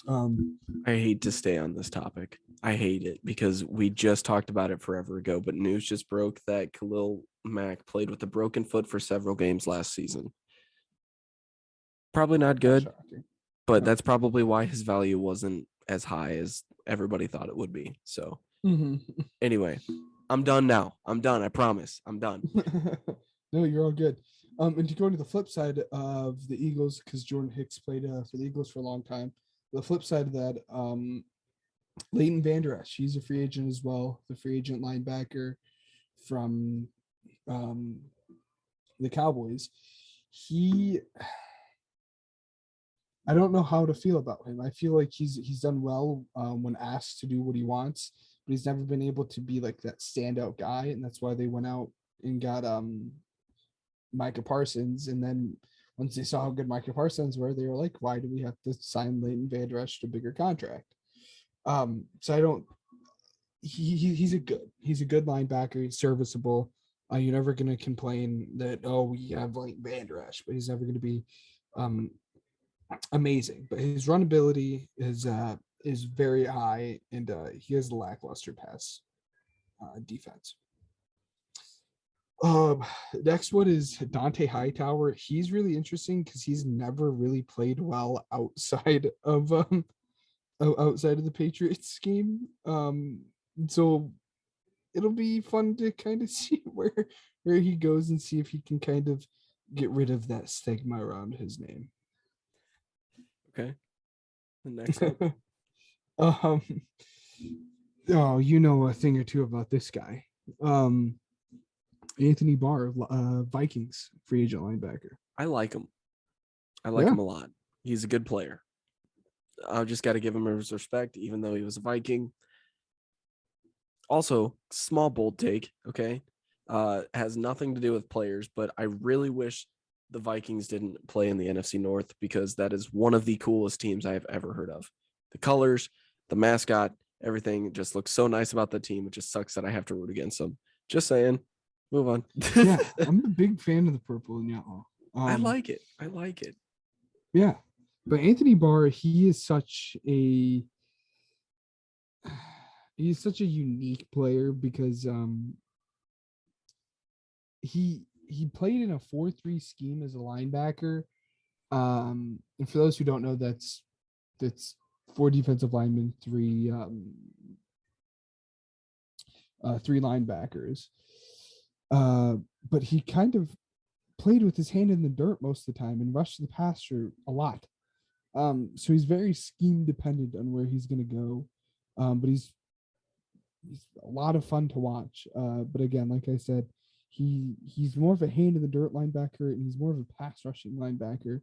I hate to stay on this topic. I hate it because we just talked about it forever ago, but news just broke that Khalil Mack played with a broken foot for several games last season. Probably not good, but that's probably why his value wasn't as high as everybody thought it would be. So anyway, I'm done now. I'm done. I promise. I'm done. No, you're all good. And to go to the flip side of the Eagles, because Jordan Hicks played for the Eagles for a long time. The flip side of that, Leighton Vander Esch, he's a free agent as well, the free agent linebacker from the Cowboys. I don't know how to feel about him. I feel like he's done well when asked to do what he wants, but he's never been able to be like that standout guy, and that's why they went out and got Micah Parsons. And then once they saw how good Micah Parsons were, they were like, why do we have to sign Leighton Vander Esch to a bigger contract? So I don't. He's a good linebacker. He's serviceable. You're never going to complain that we have Leighton Vander Esch, but he's never going to be amazing. But his run ability is very high, and he has lackluster pass defense. Next one is Dante Hightower. He's really interesting because he's never really played well outside of the Patriots scheme. So it'll be fun to kind of see where he goes and see if he can kind of get rid of that stigma around his name. Okay. The next up. Oh, you know a thing or two about this guy. Anthony Barr, Vikings free agent linebacker. I like him. I like him a lot. He's a good player. I just got to give him his respect, even though he was a Viking. Also, small bold take, okay? Has nothing to do with players, but I really wish the Vikings didn't play in the NFC North because that is one of the coolest teams I have ever heard of. The colors, the mascot, everything just looks so nice about the team. It just sucks that I have to root against them. Just saying. Move on. Yeah, I'm a big fan of the purple and yellow. I like it. I like it. Yeah, but Anthony Barr, he's such a unique player because he played in a 4-3 scheme as a linebacker. And for those who don't know, that's 4 defensive linemen, 3 linebackers. But he kind of played with his hand in the dirt most of the time and rushed the passer a lot. So he's very scheme dependent on where he's going to go. But he's a lot of fun to watch. But again, like I said, he's more of a hand in the dirt linebacker, and he's more of a pass rushing linebacker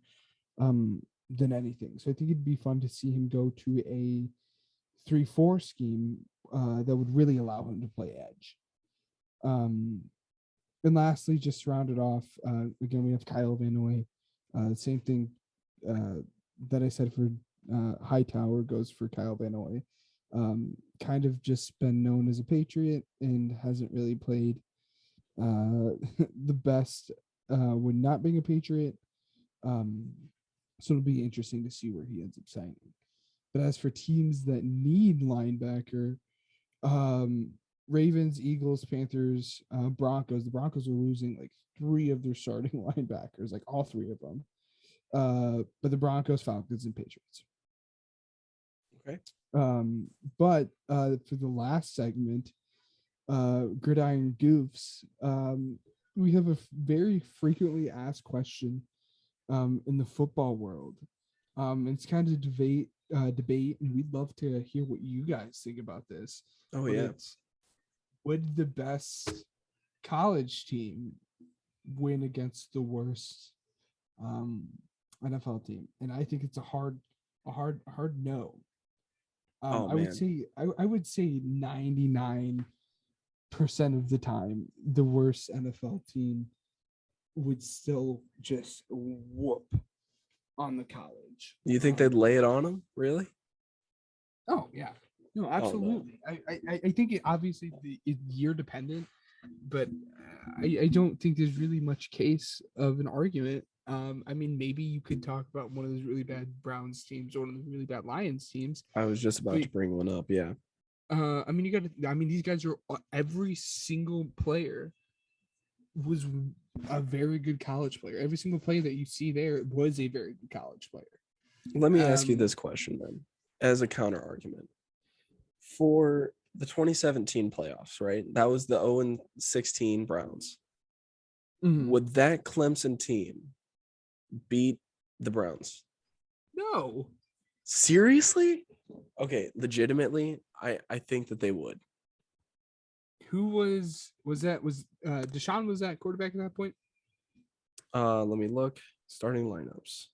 than anything. So I think it'd be fun to see him go to a 3-4 scheme that would really allow him to play edge. And lastly, just to round it off, again, we have Kyle Van Noy. Same thing that I said for Hightower goes for Kyle Van Noy. Kind of just been known as a Patriot and hasn't really played the best when not being a Patriot. So it'll be interesting to see where he ends up signing. But as for teams that need linebacker, Ravens, Eagles, Panthers, Broncos. The Broncos are losing like 3 of their starting linebackers, like all 3 of them. But the Broncos, Falcons, and Patriots. Okay. But for the last segment, Gridiron Goofs, we have a very frequently asked question in the football world. It's kind of debate, and we'd love to hear what you guys think about this. Oh, yeah. Would the best college team win against the worst NFL team? And I think it's a hard no. I would say 99% of the time the worst NFL team would still just whoop on the college. You think they'd lay it on them? Really? Oh yeah, no, absolutely. Oh, no. I think it obviously it's year dependent, but I don't think there's really much case of an argument. I mean, maybe you could talk about one of those really bad Browns teams or one of the really bad Lions teams. I was just about to bring one up. Yeah. I mean, these guys are every single player was a very good college player. Every single player that you see there was a very good college player. Let me ask you this question then, as a counter argument. For the 2017 playoffs, right? That was the 0-16 Browns. Mm-hmm. Would that Clemson team beat the Browns? No. Seriously? Okay, legitimately, I think that they would. Who was Deshaun was that quarterback at that point? Let me look. Starting lineups.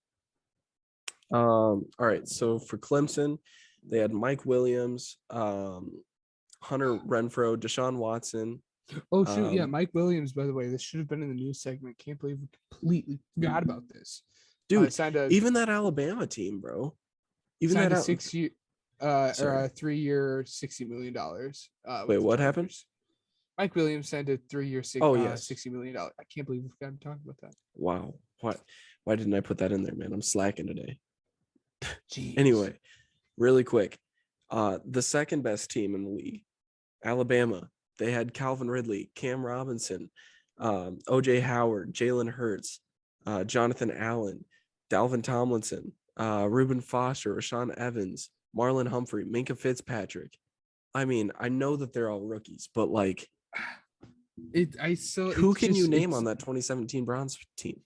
All right, so for Clemson, they had Mike Williams, Hunter Renfrow, Deshaun Watson. Oh shoot, yeah, Mike Williams, by the way. This should have been in the news segment. Can't believe we completely forgot about this. Dude, even that Alabama team, bro. Even that 6-year or a 3-year $60 million. Wait, what happened? Mike Williams signed a 3-year $60 million. I can't believe we forgot to talk about that. Wow. Why didn't I put that in there, man? I'm slacking today. Jeez. Anyway, really quick. The second best team in the league, Alabama. They had Calvin Ridley, Cam Robinson, OJ Howard, Jalen Hurts, Jonathan Allen, Dalvin Tomlinson, Reuben Foster, Rashawn Evans, Marlon Humphrey, Minka Fitzpatrick. I mean, I know that they're all rookies, but like, who can you name on that 2017 Browns team?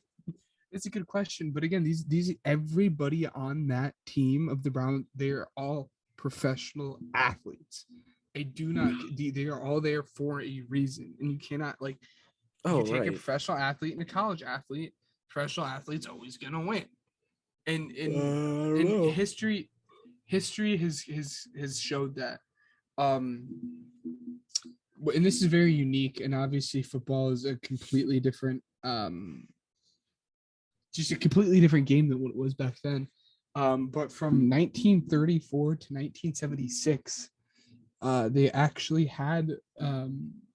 It's a good question, but again, these everybody on that team of the Browns, they're all professional athletes. They are all there for a reason, and you cannot like. You take a professional athlete and a college athlete. Professional athlete's always gonna win, and history has showed that. And this is very unique, and obviously football is a completely different just a completely different game than what it was back then. But from 1934 to 1976, they actually had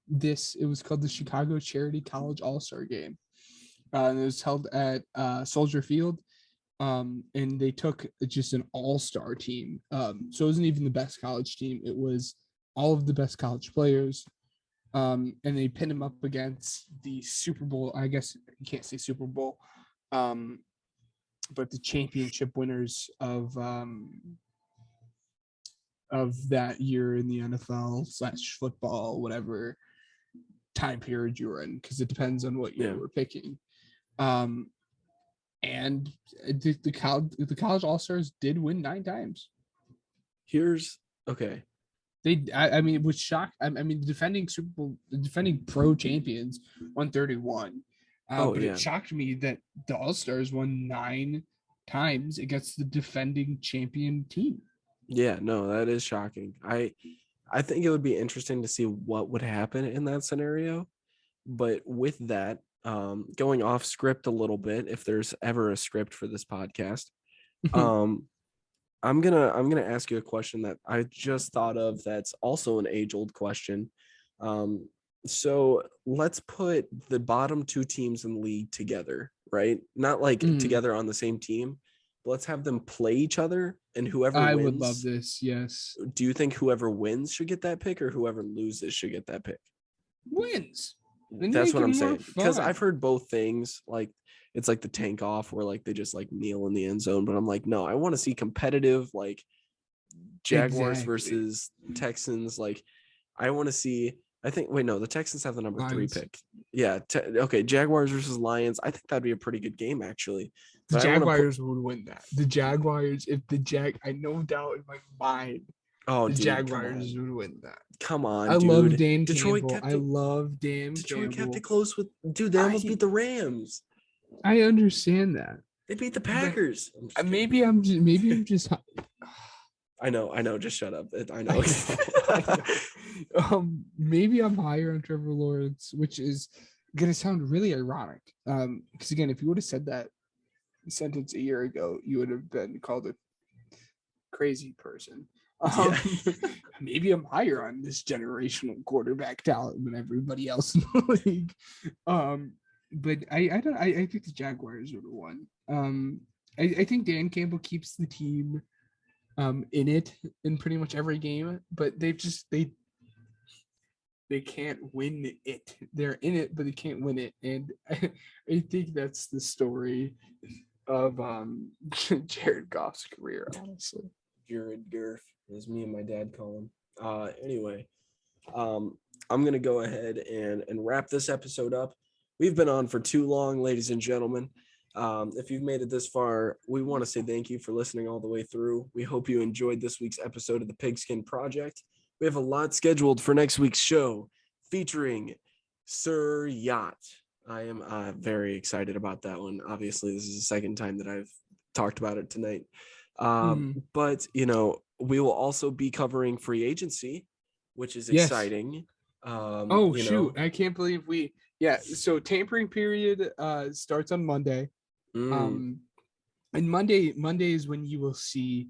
this. It was called the Chicago Charity College All-Star Game. And it was held at Soldier Field. And they took just an all-star team. So it wasn't even the best college team. It was all of the best college players. And they pinned them up against the Super Bowl. I guess you can't say Super Bowl. But the championship winners of that year in the NFL/football, whatever time period you were in, because it depends on what you were picking. And the college All-Stars did win 9 times. I mean, it was shock. I mean, the defending pro champions won 31. It shocked me that the All-Stars won 9 times against the defending champion team. Yeah, no, that is shocking. I think it would be interesting to see what would happen in that scenario. But with that, going off script a little bit, if there's ever a script for this podcast, I'm gonna ask you a question that I just thought of. That's also an age-old question. So let's put the bottom 2 teams in the league together, right? Not like together on the same team, let's have them play each other, and whoever I would love wins. this. Yes. Do you think whoever wins should get that pick, or whoever loses should get that pick? Wins. Then That's make what it I'm more saying, because fun. I've heard both things. Like, it's like the tank off where like they just like kneel in the end zone, but I'm like, no, I want to see competitive, like Jaguars Exactly. versus Texans. Like, I want to see. I think. Wait, no, the Texans have the number 3 Lions. pick. Yeah. Okay. Jaguars versus Lions. I think that'd be a pretty good game, actually. The But I want to put. Jaguars would win that. The Jaguars, if the I no doubt in my mind, Oh, the dude, come Jaguars on, would win that. come I on, love dude. Dan Detroit Campbell. kept I it. love Dan Detroit kept it Campbell. close with. Dude, they almost beat I the Rams. I understand that, They beat the but Packers. I'm just kidding. maybe I'm just I know. Just shut up. I I know. know, I know. Maybe I'm higher on Trevor Lawrence, which is gonna sound really ironic. Because again, if you would have said that sentence a year ago, you would have been called a crazy person. Yeah. Um, maybe I'm higher on this generational quarterback talent than everybody else in the league. But I don't. I think the Jaguars would have won. I think Dan Campbell keeps the team in it in pretty much every game, but they can't win it. They're in it, but they can't win it, and I think that's the story of Jared Goff's career, honestly. Jared Gurf, as me and my dad call him. Anyway, I'm gonna go ahead and wrap this episode up. We've been on for too long, ladies and gentlemen. If you've made it this far, we want to say thank you for listening all the way through. We hope you enjoyed this week's episode of the Pigskin Project. We have a lot scheduled for next week's show featuring Sir Yacht. I am very excited about that one. Obviously, this is the second time that I've talked about it tonight. But, we will also be covering free agency, which is Yes. exciting. Oh shoot! I can't believe we. Yeah. So tampering period starts on Monday. Mm, Um, and Monday is when you will see.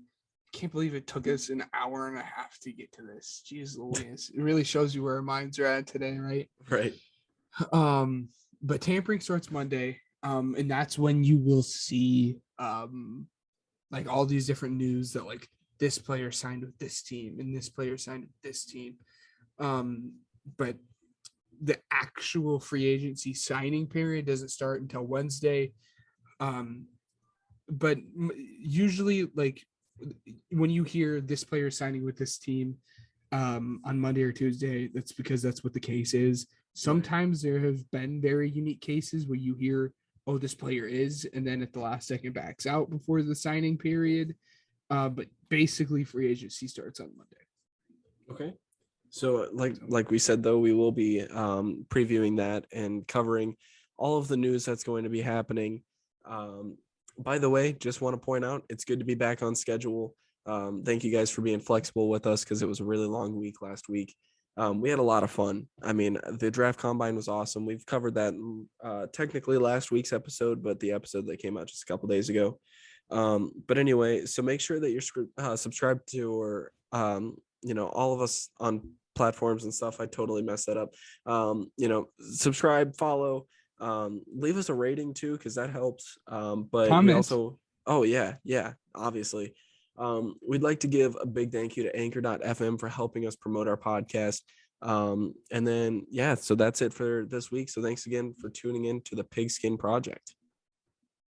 Can't believe it took us an hour and a half to get to this. Jeez Louise. It really shows you where our minds are at today, right? right. But tampering starts Monday. And that's when you will see like all these different news that like this player signed with this team and this player signed with this team. But the actual free agency signing period doesn't start until Wednesday. But usually, like when you hear this player signing with this team on Monday or Tuesday, that's because that's what the case is. Sometimes there have been very unique cases where you hear, oh, this player is, and then at the last second backs out before the signing period. But basically, free agency starts on Monday. Okay. So like we said, though, we will be previewing that and covering all of the news that's going to be happening. By the way, just want to point out, it's good to be back on schedule. Thank you guys for being flexible with us because it was a really long week last week. We had a lot of fun. I mean, the draft combine was awesome. We've covered that technically last week's episode, but the episode that came out just a couple days ago. But anyway, so make sure that you're subscribed to or all of us on platforms and stuff. I totally messed that up. Subscribe, follow, leave us a rating too, because that helps. But we Comment. also, oh yeah, obviously. We'd like to give a big thank you to anchor.fm for helping us promote our podcast. And then, so that's it for this week. So thanks again for tuning in to the Pigskin Project.